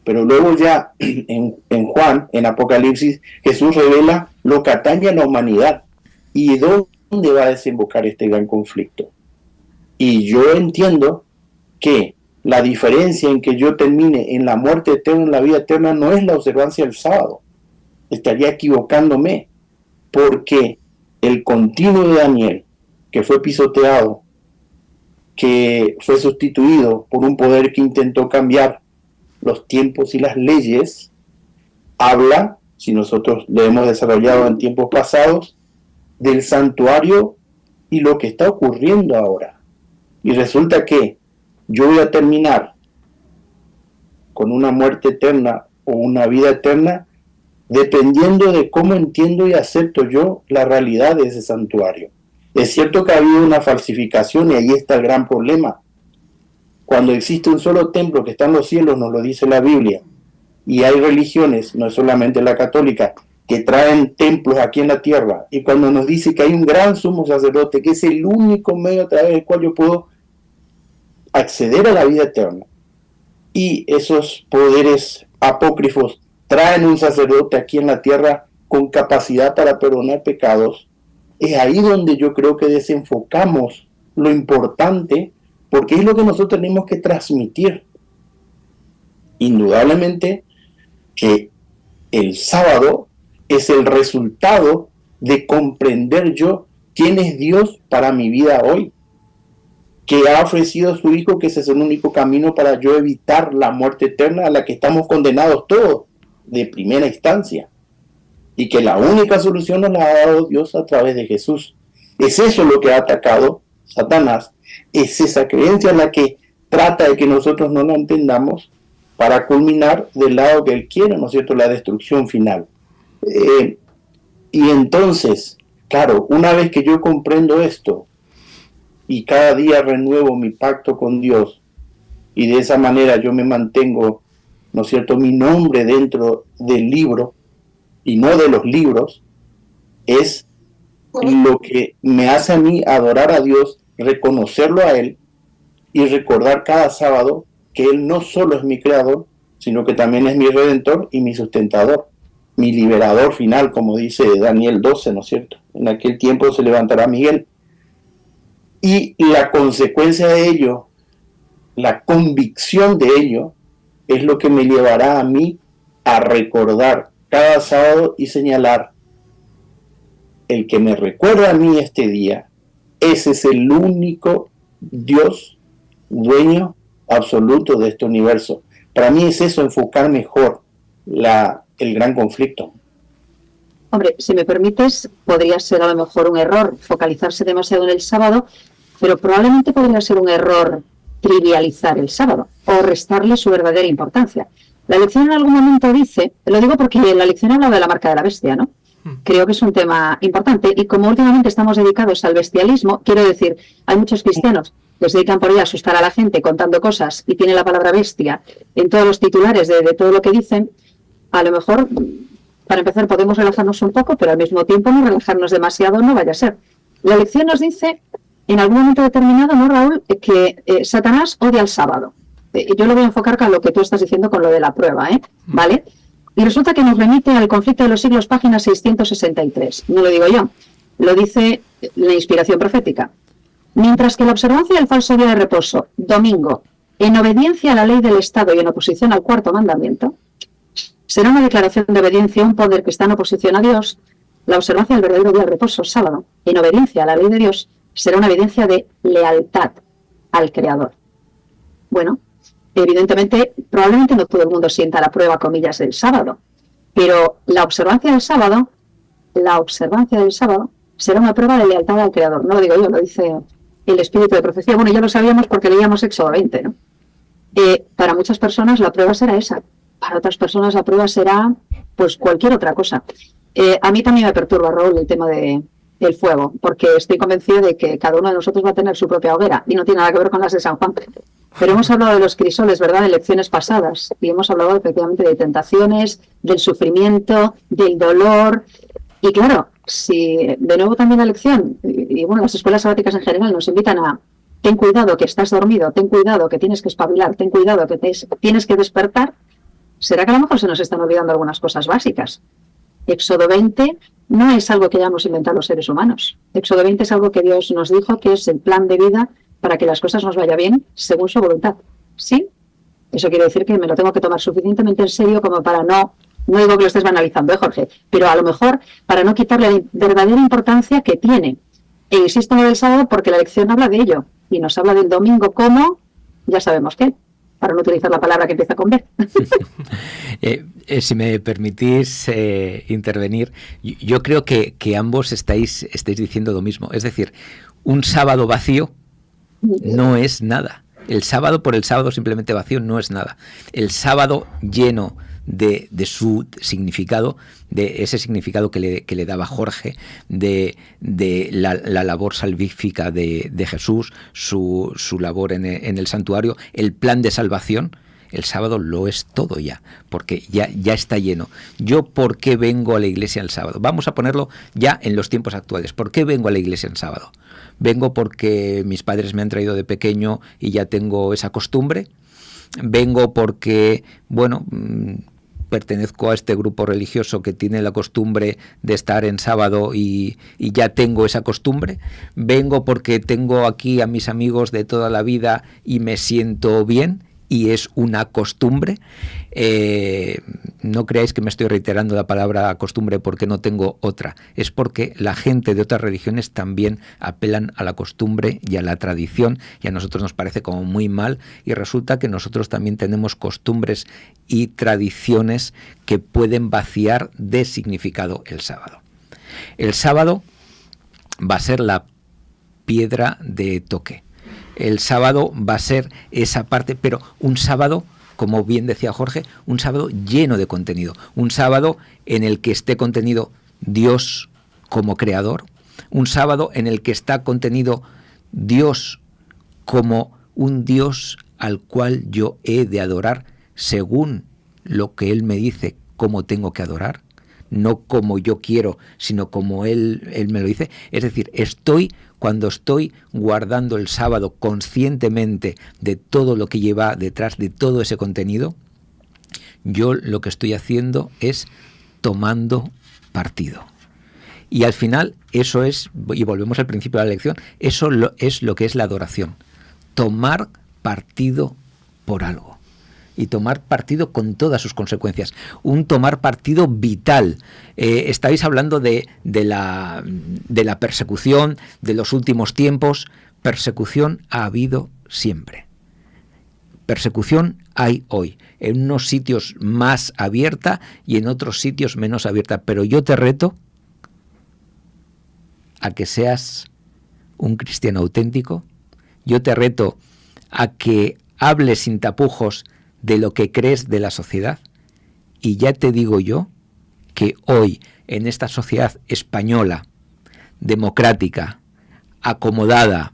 Pero luego ya en Juan, en Apocalipsis, Jesús revela lo que atañe a la humanidad. ¿Y dónde va a desembocar este gran conflicto? Y yo entiendo que la diferencia en que yo termine en la muerte eterna, en la vida eterna, no es la observancia del sábado. Estaría equivocándome, porque el continuo de Daniel, que fue pisoteado, que fue sustituido por un poder que intentó cambiar los tiempos y las leyes, habla, si nosotros lo hemos desarrollado en tiempos pasados, del santuario y lo que está ocurriendo ahora. Y resulta que yo voy a terminar con una muerte eterna o una vida eterna dependiendo de cómo entiendo y acepto yo la realidad de ese santuario. Es cierto que ha habido una falsificación y ahí está el gran problema. Cuando existe un solo templo que está en los cielos, nos lo dice la Biblia, y hay religiones, no es solamente la católica, que traen templos aquí en la tierra, y cuando nos dice que hay un gran sumo sacerdote, que es el único medio a través del cual yo puedo acceder a la vida eterna, y esos poderes apócrifos traen un sacerdote aquí en la tierra con capacidad para perdonar pecados, es ahí donde yo creo que desenfocamos lo importante, porque es lo que nosotros tenemos que transmitir. Indudablemente que el sábado es el resultado de comprender yo quién es Dios para mi vida hoy, que ha ofrecido a su Hijo, que ese es el único camino para yo evitar la muerte eterna a la que estamos condenados todos de primera instancia, y que la única solución nos la ha dado Dios a través de Jesús. Es eso lo que ha atacado Satanás, es esa creencia la que trata de que nosotros no la entendamos para culminar del lado que Él quiere, ¿no es cierto?, la destrucción final. Y entonces, claro, una vez que yo comprendo esto, y cada día renuevo mi pacto con Dios, y de esa manera yo me mantengo, ¿no es cierto?, mi nombre dentro del libro, y no de los libros, es lo que me hace a mí adorar a Dios, reconocerlo a Él, y recordar cada sábado que Él no solo es mi creador, sino que también es mi redentor y mi sustentador, mi liberador final, como dice Daniel 12, ¿no es cierto? En aquel tiempo se levantará Miguel. Y la consecuencia de ello, la convicción de ello, es lo que me llevará a mí a recordar cada sábado y señalar: el que me recuerda a mí este día, ese es el único Dios, dueño absoluto de este universo. Para mí es eso, enfocar mejor el gran conflicto. Hombre, si me permites, podría ser a lo mejor un error focalizarse demasiado en el sábado, pero probablemente podría ser un error trivializar el sábado o restarle su verdadera importancia. La lección en algún momento dice, lo digo porque la lección habla de la marca de la bestia, ¿no? Creo que es un tema importante, y como últimamente estamos dedicados al bestialismo, quiero decir, hay muchos cristianos que se dedican por ahí a asustar a la gente contando cosas y tiene la palabra bestia en todos los titulares de todo lo que dicen, a lo mejor, para empezar, podemos relajarnos un poco, pero al mismo tiempo no relajarnos demasiado, no vaya a ser. La lección nos dice, en algún momento determinado, ¿no, Raúl?, que Satanás odia el sábado. Yo lo voy a enfocar con lo que tú estás diciendo con lo de la prueba, ¿vale? Y resulta que nos remite al conflicto de los siglos, página 663. No lo digo yo, lo dice la inspiración profética. Mientras que la observancia del falso día de reposo, domingo, en obediencia a la ley del Estado y en oposición al cuarto mandamiento, será una declaración de obediencia a un poder que está en oposición a Dios, la observancia del verdadero día de reposo, sábado, en obediencia a la ley de Dios, será una evidencia de lealtad al Creador. Bueno, evidentemente, probablemente no todo el mundo sienta la prueba, comillas, del sábado, pero la observancia del sábado será una prueba de lealtad al Creador. No lo digo yo, lo dice el espíritu de profecía. Bueno, ya lo sabíamos porque leíamos Éxodo 20, ¿no? Para muchas personas la prueba será esa, para otras personas la prueba será pues cualquier otra cosa. A mí también me perturba, Raúl, el tema del fuego, porque estoy convencido de que cada uno de nosotros va a tener su propia hoguera y no tiene nada que ver con las de San Juan. Pero hemos hablado de los crisoles, ¿verdad?, en lecciones pasadas, y hemos hablado efectivamente de tentaciones, del sufrimiento, del dolor. Y claro, si de nuevo también la lección, y bueno, las escuelas sabáticas en general nos invitan a ten cuidado que estás dormido, ten cuidado que tienes que espabilar, ten cuidado que tienes que despertar, ¿será que a lo mejor se nos están olvidando algunas cosas básicas? Éxodo 20 no es algo que hayamos inventado los seres humanos. Éxodo 20 es algo que Dios nos dijo que es el plan de vida para que las cosas nos vayan bien según su voluntad. ¿Sí? Eso quiere decir que me lo tengo que tomar suficientemente en serio como para no digo que lo estés banalizando, Jorge, pero a lo mejor para no quitarle la verdadera importancia que tiene. E insisto en lo del sábado porque la lección habla de ello y nos habla del domingo como, ya sabemos qué, para no utilizar la palabra que empieza con B. Si me permitís intervenir, yo creo que ambos estáis diciendo lo mismo. Es decir, un sábado vacío no es nada. El sábado por el sábado simplemente vacío no es nada. El sábado lleno de su significado, de ese significado que le daba Jorge, de la labor salvífica de Jesús, su labor en el santuario, el plan de salvación. El sábado lo es todo ya, porque ya está lleno. ¿Yo por qué vengo a la iglesia el sábado? Vamos a ponerlo ya en los tiempos actuales. ¿Por qué vengo a la iglesia el sábado? ¿Vengo porque mis padres me han traído de pequeño y ya tengo esa costumbre? ¿Vengo porque, bueno, pertenezco a este grupo religioso que tiene la costumbre de estar en sábado y ya tengo esa costumbre? ¿Vengo porque tengo aquí a mis amigos de toda la vida y me siento bien y es una costumbre? No creáis que me estoy reiterando la palabra costumbre porque no tengo otra. Es porque la gente de otras religiones también apelan a la costumbre y a la tradición, y a nosotros nos parece como muy mal, y resulta que nosotros también tenemos costumbres y tradiciones que pueden vaciar de significado el sábado. El sábado va a ser la piedra de toque. El sábado va a ser esa parte, pero un sábado, como bien decía Jorge, un sábado lleno de contenido, un sábado en el que esté contenido Dios como creador, un sábado en el que está contenido Dios como un Dios al cual yo he de adorar según lo que Él me dice cómo tengo que adorar, no como yo quiero, sino como Él me lo dice. Es decir, cuando estoy guardando el sábado conscientemente de todo lo que lleva detrás de todo ese contenido, yo lo que estoy haciendo es tomando partido. Y al final eso es, y volvemos al principio de la lección, eso es lo que es la adoración. Tomar partido por algo. Y tomar partido con todas sus consecuencias. Un tomar partido vital. Estáis hablando de la persecución de los últimos tiempos. Persecución ha habido siempre. Persecución hay hoy. En unos sitios más abierta y en otros sitios menos abierta. Pero yo te reto a que seas un cristiano auténtico. Yo te reto a que hables sin tapujos de lo que crees de la sociedad. Y ya te digo yo que hoy en esta sociedad española, democrática, acomodada,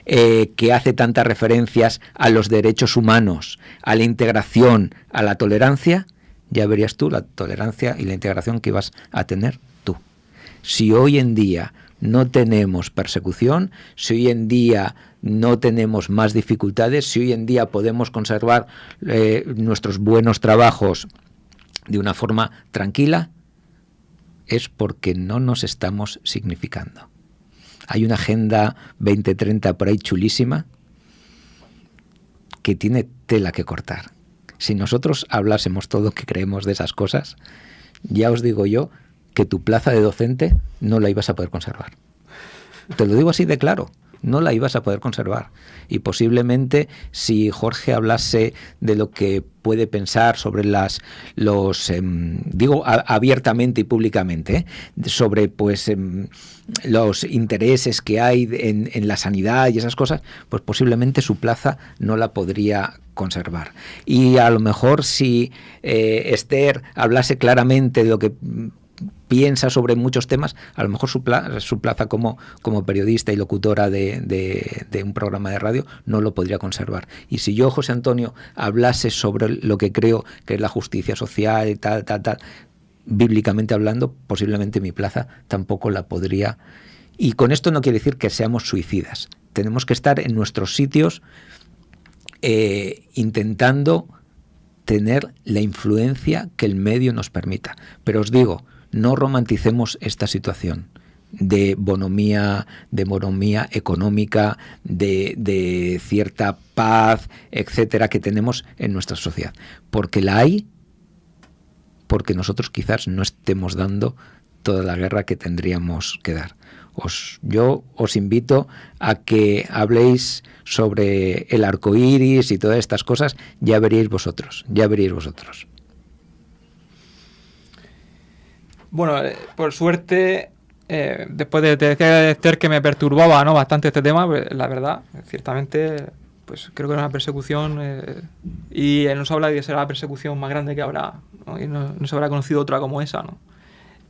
que hace tantas referencias a los derechos humanos, a la integración, a la tolerancia, ya verías tú la tolerancia y la integración que ibas a tener tú. Si hoy en día no tenemos persecución, si hoy en día no tenemos más dificultades, si hoy en día podemos conservar nuestros buenos trabajos de una forma tranquila, es porque no nos estamos significando. Hay una Agenda 2030 por ahí chulísima que tiene tela que cortar. Si nosotros hablásemos todo lo que creemos de esas cosas, ya os digo yo que tu plaza de docente no la ibas a poder conservar. Te lo digo así de claro, no la ibas a poder conservar. Y posiblemente si Jorge hablase de lo que puede pensar sobre digo abiertamente y públicamente, sobre pues los intereses que hay en la sanidad y esas cosas, pues posiblemente su plaza no la podría conservar. Y a lo mejor si Esther hablase claramente de lo que piensa sobre muchos temas, a lo mejor su plaza como periodista y locutora de un programa de radio no lo podría conservar. Y si yo, José Antonio, hablase sobre lo que creo que es la justicia social y tal, bíblicamente hablando, posiblemente mi plaza tampoco la podría. Y con esto no quiere decir que seamos suicidas. Tenemos que estar en nuestros sitios intentando tener la influencia que el medio nos permita. Pero os digo, no romanticemos esta situación de bonomía económica, de cierta paz, etcétera, que tenemos en nuestra sociedad. Porque la hay, porque nosotros quizás no estemos dando toda la guerra que tendríamos que dar. Yo os invito a que habléis sobre el arco iris y todas estas cosas, ya veréis vosotros. Bueno, por suerte, después de decir Esther que me perturbaba, ¿no?, bastante este tema, pues, la verdad, ciertamente, pues creo que era una persecución y él nos habla de que será la persecución más grande que habrá, ¿no? Y no se habrá conocido otra como esa, ¿no?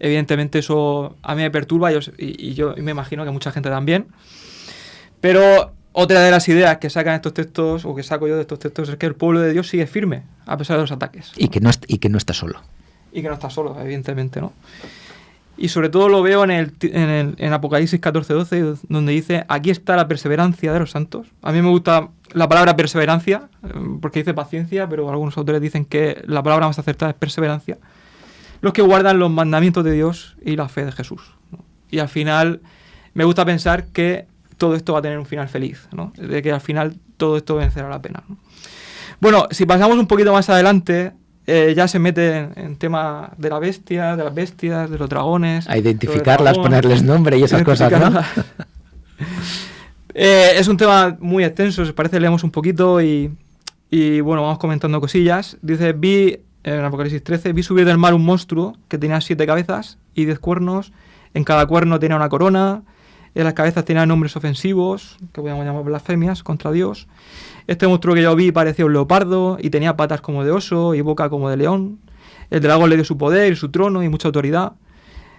Evidentemente eso a mí me perturba y yo me imagino que mucha gente también. Pero otra de las ideas que sacan estos textos, o que saco yo de estos textos, es que el pueblo de Dios sigue firme a pesar de los ataques. Y que no está solo. Y que no está solo, evidentemente, ¿no? Y sobre todo lo veo en Apocalipsis 14:12, donde dice: aquí está la perseverancia de los santos. A mí me gusta la palabra perseverancia, porque dice paciencia, pero algunos autores dicen que la palabra más acertada es perseverancia. Los que guardan los mandamientos de Dios y la fe de Jesús, ¿no? Y al final me gusta pensar que todo esto va a tener un final feliz, ¿no? De que al final todo esto merecerá la pena, ¿no? Bueno, si pasamos un poquito más adelante, ya se mete en tema de las bestias, de los dragones. A identificarlas, ponerles nombre y esas cosas, ¿no? Es un tema muy extenso, si parece leemos un poquito y bueno, vamos comentando cosillas. Dice: en Apocalipsis 13, vi subir del mar un monstruo que tenía 7 cabezas y 10 cuernos. En cada cuerno tenía una corona. En las cabezas tenía nombres ofensivos, que podemos llamar blasfemias, contra Dios. Este monstruo que yo vi parecía un leopardo y tenía patas como de oso y boca como de león. El dragón le dio su poder y su trono y mucha autoridad.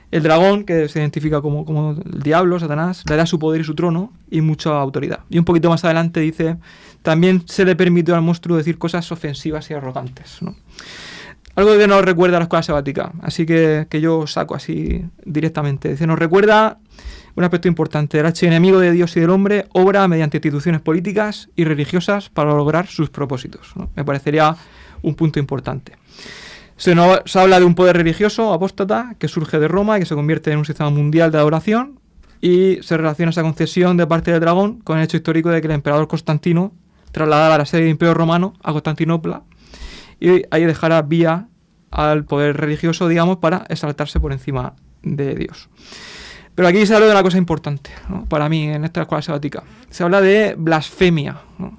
El dragón, que se identifica como el diablo, Satanás, le da su poder y su trono y mucha autoridad. Y un poquito más adelante dice: también se le permitió al monstruo decir cosas ofensivas y arrogantes, ¿no? Algo que nos recuerda a la escuela sabática, así que yo saco así directamente. Dice: nos recuerda un aspecto importante: el archienemigo de Dios y del hombre obra mediante instituciones políticas y religiosas para lograr sus propósitos, ¿no? Me parecería un punto importante. Se nos habla de un poder religioso apóstata que surge de Roma y que se convierte en un sistema mundial de adoración, y se relaciona esa concesión de parte del dragón con el hecho histórico de que el emperador Constantino trasladara la sede del Imperio Romano a Constantinopla y ahí dejara vía al poder religioso, digamos, para exaltarse por encima de Dios. Pero aquí se habla de una cosa importante, ¿no?, para mí, en esta escuela sabática. Se habla de blasfemia, ¿no?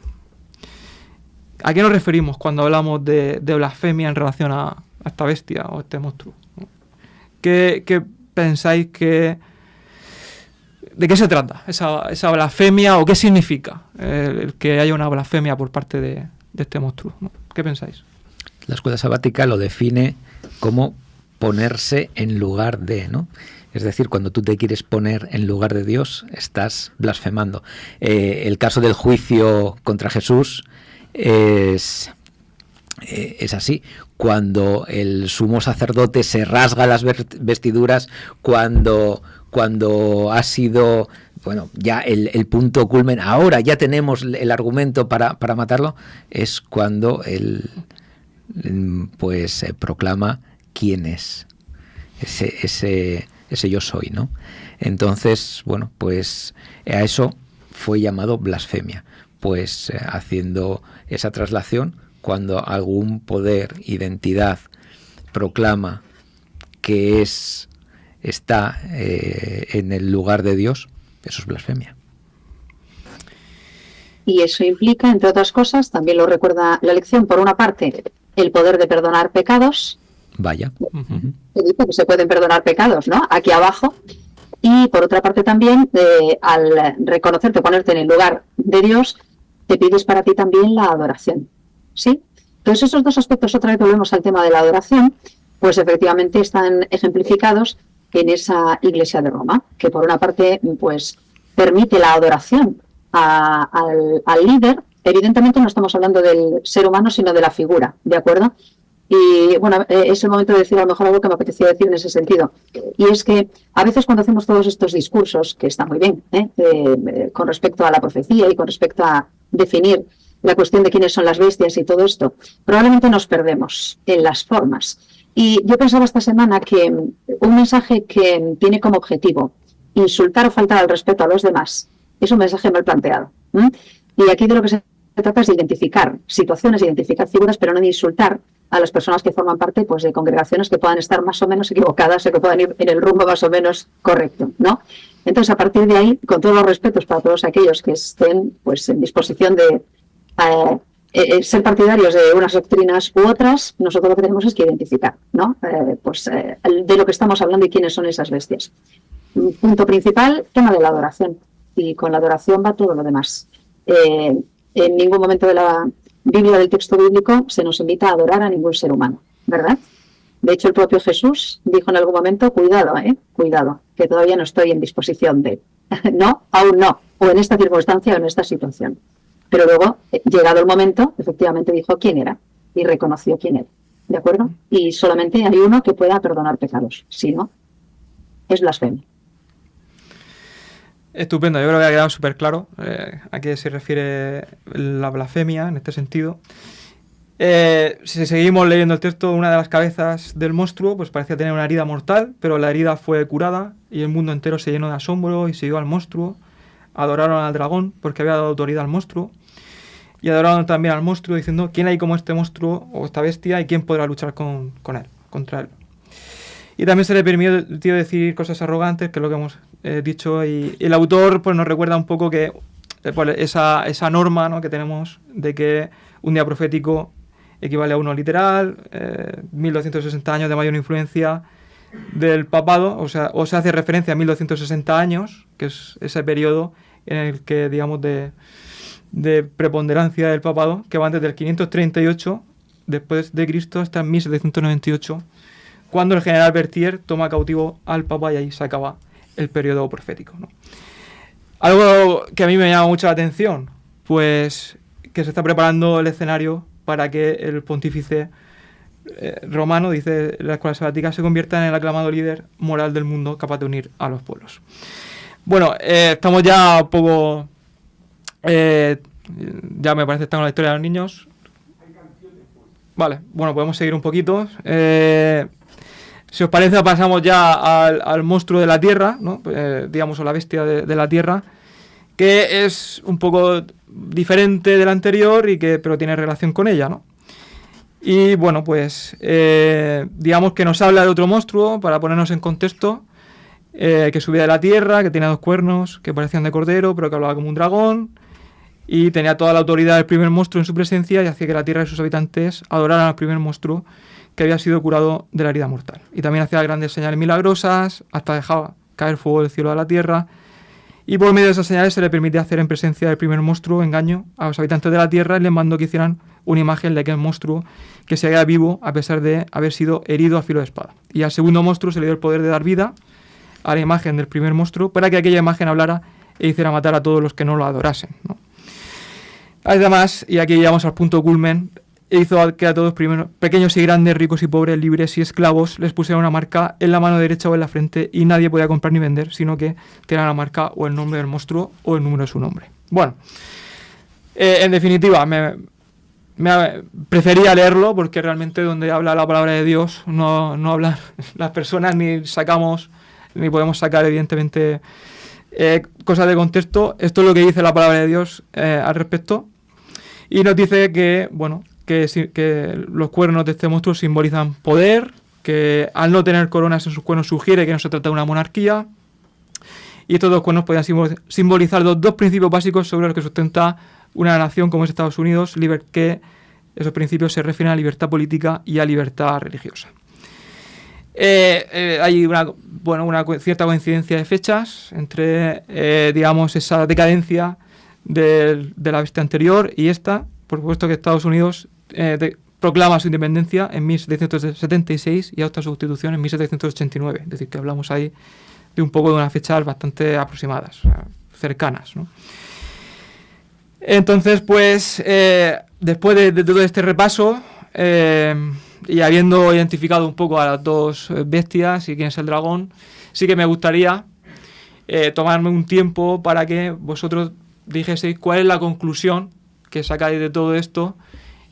¿A qué nos referimos cuando hablamos de blasfemia en relación a esta bestia o a este monstruo, ¿no? ¿Qué pensáis que... ¿De qué se trata esa blasfemia, o qué significa el que haya una blasfemia por parte de este monstruo, ¿no? ¿Qué pensáis? La escuela sabática lo define como ponerse en lugar de, ¿no? Es decir, cuando tú te quieres poner en lugar de Dios, estás blasfemando. El caso del juicio contra Jesús es así. Cuando el sumo sacerdote se rasga las vestiduras, cuando ha sido, bueno, ya el punto culmen, ahora ya tenemos el argumento para matarlo, es cuando él pues proclama quién es ese yo soy, ¿no? Entonces, bueno, pues a eso fue llamado blasfemia, pues haciendo esa traslación, cuando algún poder, identidad, proclama que está en el lugar de Dios, eso es blasfemia. Y eso implica, entre otras cosas, también lo recuerda la lección, por una parte, el poder de perdonar pecados. Vaya. Se dice que se pueden perdonar pecados, ¿no? Aquí abajo. Y por otra parte también, al reconocerte, ponerte en el lugar de Dios, te pides para ti también la adoración, ¿sí? Entonces esos dos aspectos, otra vez volvemos al tema de la adoración, pues efectivamente están ejemplificados en esa Iglesia de Roma, que por una parte pues permite la adoración al líder. Evidentemente no estamos hablando del ser humano, sino de la figura, ¿de acuerdo? Y bueno, es el momento de decir a lo mejor algo que me apetecía decir en ese sentido. Y es que a veces cuando hacemos todos estos discursos, que está muy bien, con respecto a la profecía y con respecto a definir la cuestión de quiénes son las bestias y todo esto, probablemente nos perdemos en las formas. Y yo pensaba esta semana que un mensaje que tiene como objetivo insultar o faltar al respeto a los demás es un mensaje mal planteado. Y aquí de lo que se trata es de identificar situaciones, identificar figuras, pero no de insultar a las personas que forman parte pues, de congregaciones que puedan estar más o menos equivocadas o que puedan ir en el rumbo más o menos correcto, ¿no? Entonces, a partir de ahí, con todos los respetos para todos aquellos que estén pues, en disposición de ser partidarios de unas doctrinas u otras, nosotros lo que tenemos es que identificar, ¿no? De lo que estamos hablando y quiénes son esas bestias. Punto principal, tema de la adoración. Y con la adoración va todo lo demás. En ningún momento de la Biblia, del texto bíblico, se nos invita a adorar a ningún ser humano, ¿verdad? De hecho, el propio Jesús dijo en algún momento, cuidado, que todavía no estoy en disposición de... No, aún no, o en esta circunstancia o en esta situación. Pero luego, llegado el momento, efectivamente dijo quién era y reconoció quién era, ¿de acuerdo? Y solamente hay uno que pueda perdonar pecados, si no, es blasfemia. Estupendo, yo creo que ha quedado súper claro a qué se refiere la blasfemia en este sentido. Si seguimos leyendo el texto, una de las cabezas del monstruo pues parecía tener una herida mortal, pero la herida fue curada y el mundo entero se llenó de asombro y siguió al monstruo. Adoraron al dragón porque había dado autoridad al monstruo y adoraron también al monstruo diciendo ¿quién hay como este monstruo o esta bestia y quién podrá luchar contra él? Y también se le permitió decir cosas arrogantes, que es lo que hemos dicho, y el autor pues nos recuerda un poco que pues, esa norma, ¿no?, que tenemos de que un día profético equivale a uno literal, 1260 años de mayor influencia del papado, o sea, o se hace referencia a 1260 años, que es ese periodo en el que, digamos, de preponderancia del papado, que va desde el 538 después de Cristo hasta 1798, cuando el general Berthier toma cautivo al papa y ahí se acaba el periodo profético, ¿no? Algo que a mí me llama mucho la atención, pues que se está preparando el escenario para que el pontífice romano, dice la escuela sabática, se convierta en el aclamado líder moral del mundo capaz de unir a los pueblos. Bueno, estamos ya un poco... ya me parece que estamos en la historia de los niños. Vale, bueno, podemos seguir un poquito. Si os parece, pasamos ya al monstruo de la tierra, ¿no? Digamos, o la bestia de la tierra, que es un poco diferente del anterior, pero tiene relación con ella, ¿no? Y bueno, pues digamos que nos habla de otro monstruo, para ponernos en contexto, que subía de la tierra, que tenía 2 cuernos, que parecían de cordero, pero que hablaba como un dragón, y tenía toda la autoridad del primer monstruo en su presencia, y hacía que la tierra y sus habitantes adoraran al primer monstruo, que había sido curado de la herida mortal. Y también hacía grandes señales milagrosas, hasta dejaba caer fuego del cielo a la tierra, y por medio de esas señales se le permitía hacer en presencia del primer monstruo engaño a los habitantes de la tierra, y les mandó que hicieran una imagen de aquel monstruo que se halla vivo a pesar de haber sido herido a filo de espada. Y al segundo monstruo se le dio el poder de dar vida a la imagen del primer monstruo para que aquella imagen hablara e hiciera matar a todos los que no lo adorasen, ¿no? Además, y aquí llegamos al punto culmen, hizo que a todos, primero, pequeños y grandes, ricos y pobres, libres y esclavos, les pusiera una marca en la mano derecha o en la frente, y nadie podía comprar ni vender, sino que tenía la marca o el nombre del monstruo o el número de su nombre. Bueno, en definitiva, prefería leerlo, porque realmente donde habla la palabra de Dios no hablan las personas, ni podemos sacar evidentemente cosas de contexto. Esto es lo que dice la palabra de Dios al respecto, y nos dice que, bueno, que los cuernos de este monstruo simbolizan poder, que al no tener coronas en sus cuernos sugiere que no se trata de una monarquía, y estos dos cuernos podían simbolizar los dos principios básicos sobre los que sustenta una nación como es Estados Unidos, que esos principios se refieren a libertad política y a libertad religiosa. Hay una cierta coincidencia de fechas entre, digamos, esa decadencia de la bestia anterior y esta. Por supuesto que Estados Unidos proclama su independencia en 1776 y adopta su constitución en 1789. Es decir, que hablamos ahí de un poco de unas fechas bastante aproximadas, cercanas, ¿no? Entonces, pues, después de todo este repaso, y habiendo identificado un poco a las dos bestias y quién es el dragón, sí que me gustaría tomarme un tiempo para que vosotros dijeseis cuál es la conclusión que sacáis de todo esto,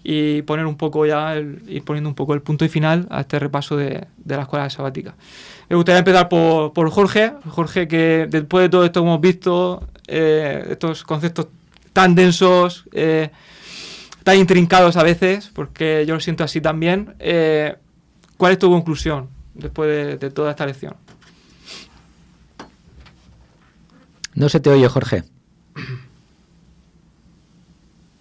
y poner un poco ir poniendo un poco el punto y final a este repaso de la escuela sabática. Me gustaría empezar por Jorge, que después de todo esto que hemos visto, estos conceptos tan densos, tan intrincados a veces, porque yo lo siento así también, ¿cuál es tu conclusión después de toda esta lección? No se te oye, Jorge.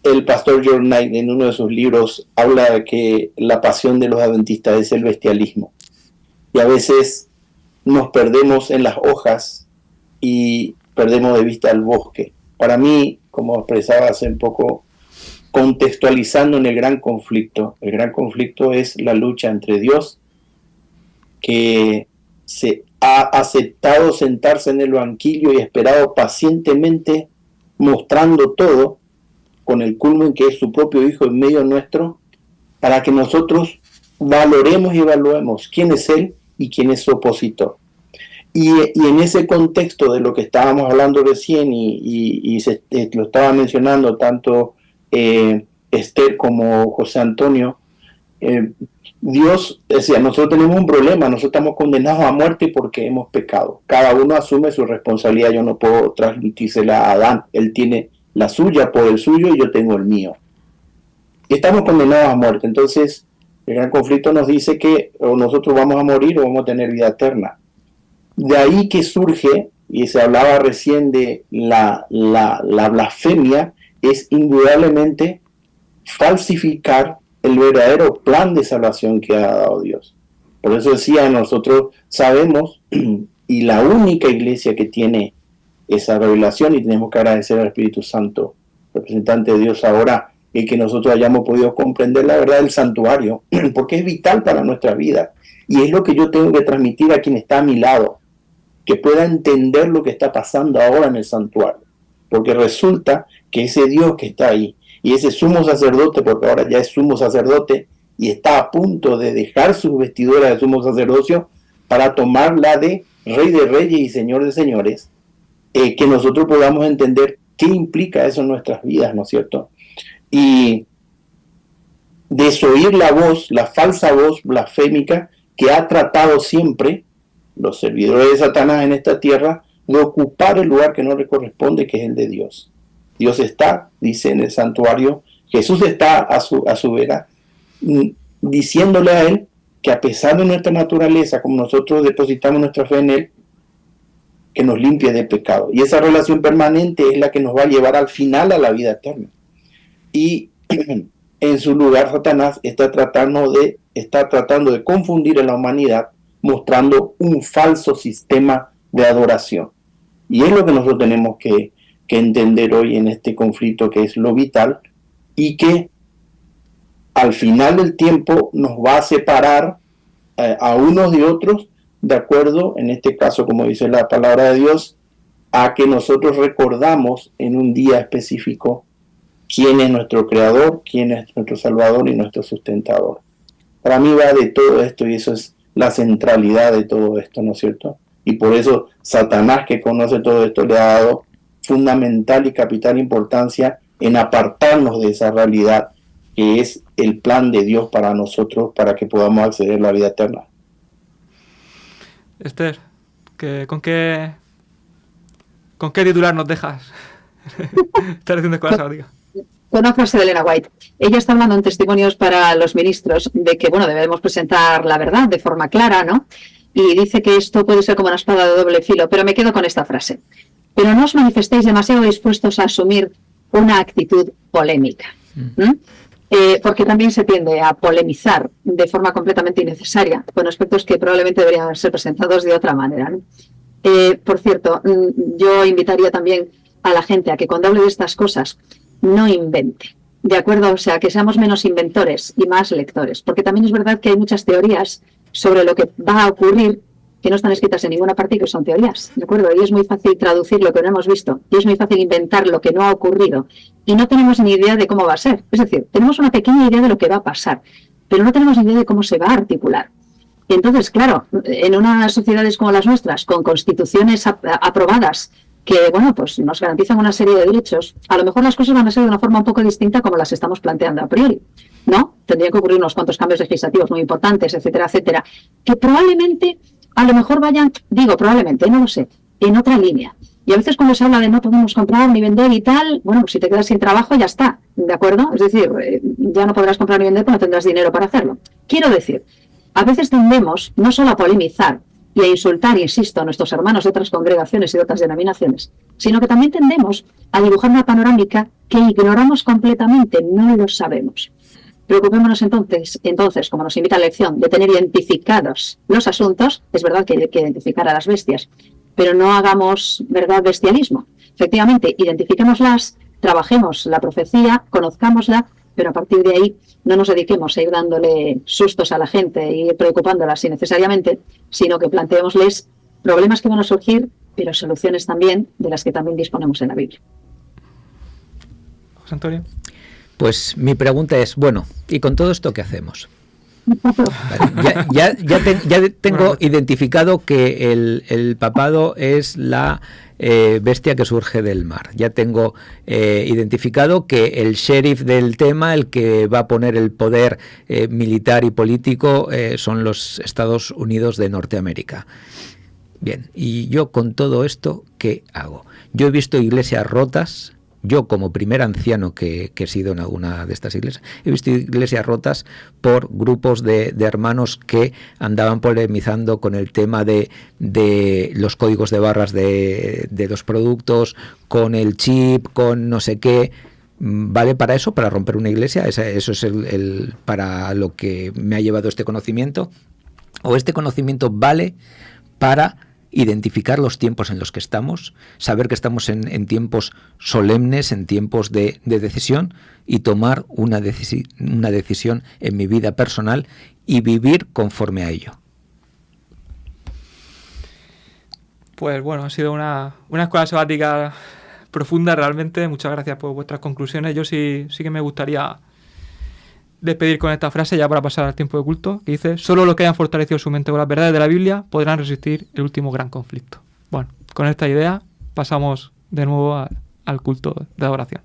El pastor John Knight, en uno de sus libros, habla de que la pasión de los adventistas es el bestialismo. Y a veces nos perdemos en las hojas y perdemos de vista el bosque. Para mí, como expresaba hace un poco, contextualizando en el gran conflicto es la lucha entre Dios, que se ha aceptado sentarse en el banquillo y esperado pacientemente, mostrando todo, con el culmen que es su propio Hijo en medio nuestro, para que nosotros valoremos y evaluemos quién es Él y quién es su opositor. Y en ese contexto de lo que estábamos hablando recién, y lo estaba mencionando tanto Esther como José Antonio, Dios decía, nosotros tenemos un problema, nosotros estamos condenados a muerte porque hemos pecado. Cada uno asume su responsabilidad, yo no puedo transmitírsela a Adán, él tiene la suya por el suyo y yo tengo el mío. Y estamos condenados a muerte. Entonces, el gran conflicto nos dice que o nosotros vamos a morir o vamos a tener vida eterna. De ahí que surge, y se hablaba recién de la blasfemia, es indudablemente falsificar el verdadero plan de salvación que ha dado Dios. Por eso decía, nosotros sabemos, y la única iglesia que tiene esa revelación, y tenemos que agradecer al Espíritu Santo, representante de Dios ahora, y que nosotros hayamos podido comprender la verdad del santuario, porque es vital para nuestra vida, y es lo que yo tengo que transmitir a quien está a mi lado, que pueda entender lo que está pasando ahora en el santuario, porque resulta que ese Dios que está ahí, y ese sumo sacerdote, porque ahora ya es sumo sacerdote, y está a punto de dejar sus vestiduras de sumo sacerdocio para tomar la de Rey de Reyes y Señor de Señores, que nosotros podamos entender qué implica eso en nuestras vidas, ¿no es cierto? Y desoír la voz, la falsa voz blasfémica que ha tratado siempre los servidores de Satanás en esta tierra de ocupar el lugar que no le corresponde, que es el de Dios. Dios está, dice en el santuario, Jesús está a su vera, diciéndole a él que a pesar de nuestra naturaleza, como nosotros depositamos nuestra fe en él, que nos limpie de pecado. Y esa relación permanente es la que nos va a llevar al final a la vida eterna. Y en su lugar Satanás está tratando de confundir a la humanidad, mostrando un falso sistema de adoración. Y es lo que nosotros tenemos que entender hoy en este conflicto, que es lo vital, y que al final del tiempo nos va a separar a unos de otros, de acuerdo, en este caso, como dice la palabra de Dios, a que nosotros recordamos en un día específico quién es nuestro Creador, quién es nuestro Salvador y nuestro sustentador. Para mí va de todo esto, y eso es la centralidad de todo esto, ¿no es cierto? Y por eso Satanás, que conoce todo esto, le ha dado fundamental y capital importancia en apartarnos de esa realidad que es el plan de Dios para nosotros, para que podamos acceder a la vida eterna. Esther, ¿con qué titular nos dejas? Estás haciendo escuela sabática. Con una frase de Elena White. Ella está hablando en Testimonios para los Ministros de que, bueno, debemos presentar la verdad de forma clara, ¿no? Y dice que esto puede ser como una espada de doble filo, pero me quedo con esta frase. Pero no os manifestéis demasiado dispuestos a asumir una actitud polémica. Porque también se tiende a polemizar de forma completamente innecesaria con aspectos que probablemente deberían ser presentados de otra manera, ¿no? Por cierto, yo invitaría también a la gente a que cuando hable de estas cosas no invente, ¿de acuerdo? O sea, que seamos menos inventores y más lectores, porque también es verdad que hay muchas teorías sobre lo que va a ocurrir que no están escritas en ninguna parte y que son teorías, ¿de acuerdo? Y es muy fácil traducir lo que no hemos visto, y es muy fácil inventar lo que no ha ocurrido, y no tenemos ni idea de cómo va a ser. Es decir, tenemos una pequeña idea de lo que va a pasar, pero no tenemos ni idea de cómo se va a articular. Y entonces, claro, en unas sociedades como las nuestras, con constituciones aprobadas, que, bueno, pues nos garantizan una serie de derechos, a lo mejor las cosas van a ser de una forma un poco distinta como las estamos planteando a priori, ¿no? Tendrían que ocurrir unos cuantos cambios legislativos muy importantes, etcétera, etcétera, que probablemente, a lo mejor vayan, digo probablemente, no lo sé, en otra línea. Y a veces cuando se habla de no podemos comprar ni vender y tal, bueno, pues si te quedas sin trabajo ya está, ¿de acuerdo? Es decir, ya no podrás comprar ni vender porque no tendrás dinero para hacerlo. Quiero decir, a veces tendemos no solo a polemizar y a insultar, insisto, a nuestros hermanos de otras congregaciones y de otras denominaciones, sino que también tendemos a dibujar una panorámica que ignoramos completamente, no lo sabemos. Preocupémonos entonces, como nos invita la lección, de tener identificados los asuntos. Es verdad que hay que identificar a las bestias, pero no hagamos, ¿verdad?, bestialismo. Efectivamente, identifiquémoslas, trabajemos la profecía, conozcámosla, pero a partir de ahí no nos dediquemos a ir dándole sustos a la gente y preocupándolas innecesariamente, sino que planteémosles problemas que van a surgir, pero soluciones también de las que también disponemos en la Biblia. José Antonio. Pues mi pregunta es, bueno, ¿y con todo esto qué hacemos? Vale, ya tengo identificado que el papado es la bestia que surge del mar. Ya tengo identificado que el sheriff del tema, el que va a poner el poder militar y político, son los Estados Unidos de Norteamérica. Bien, y yo con todo esto, ¿qué hago? Yo he visto iglesias rotas. Yo, como primer anciano que he sido en alguna de estas iglesias, he visto iglesias rotas por grupos de hermanos que andaban polemizando con el tema de los códigos de barras de los productos, con el chip, con no sé qué. ¿Vale para eso? ¿Para romper una iglesia? ¿Eso es para lo que me ha llevado este conocimiento? ¿O este conocimiento vale para identificar los tiempos en los que estamos, saber que estamos en tiempos solemnes, en tiempos de decisión, y tomar una decisión en mi vida personal y vivir conforme a ello? Pues bueno, ha sido una escuela sabática profunda realmente. Muchas gracias por vuestras conclusiones. Yo sí que me gustaría despedir con esta frase ya para pasar al tiempo de culto, que dice: solo los que hayan fortalecido su mente con las verdades de la Biblia podrán resistir el último gran conflicto. Bueno, con esta idea pasamos de nuevo al culto de adoración.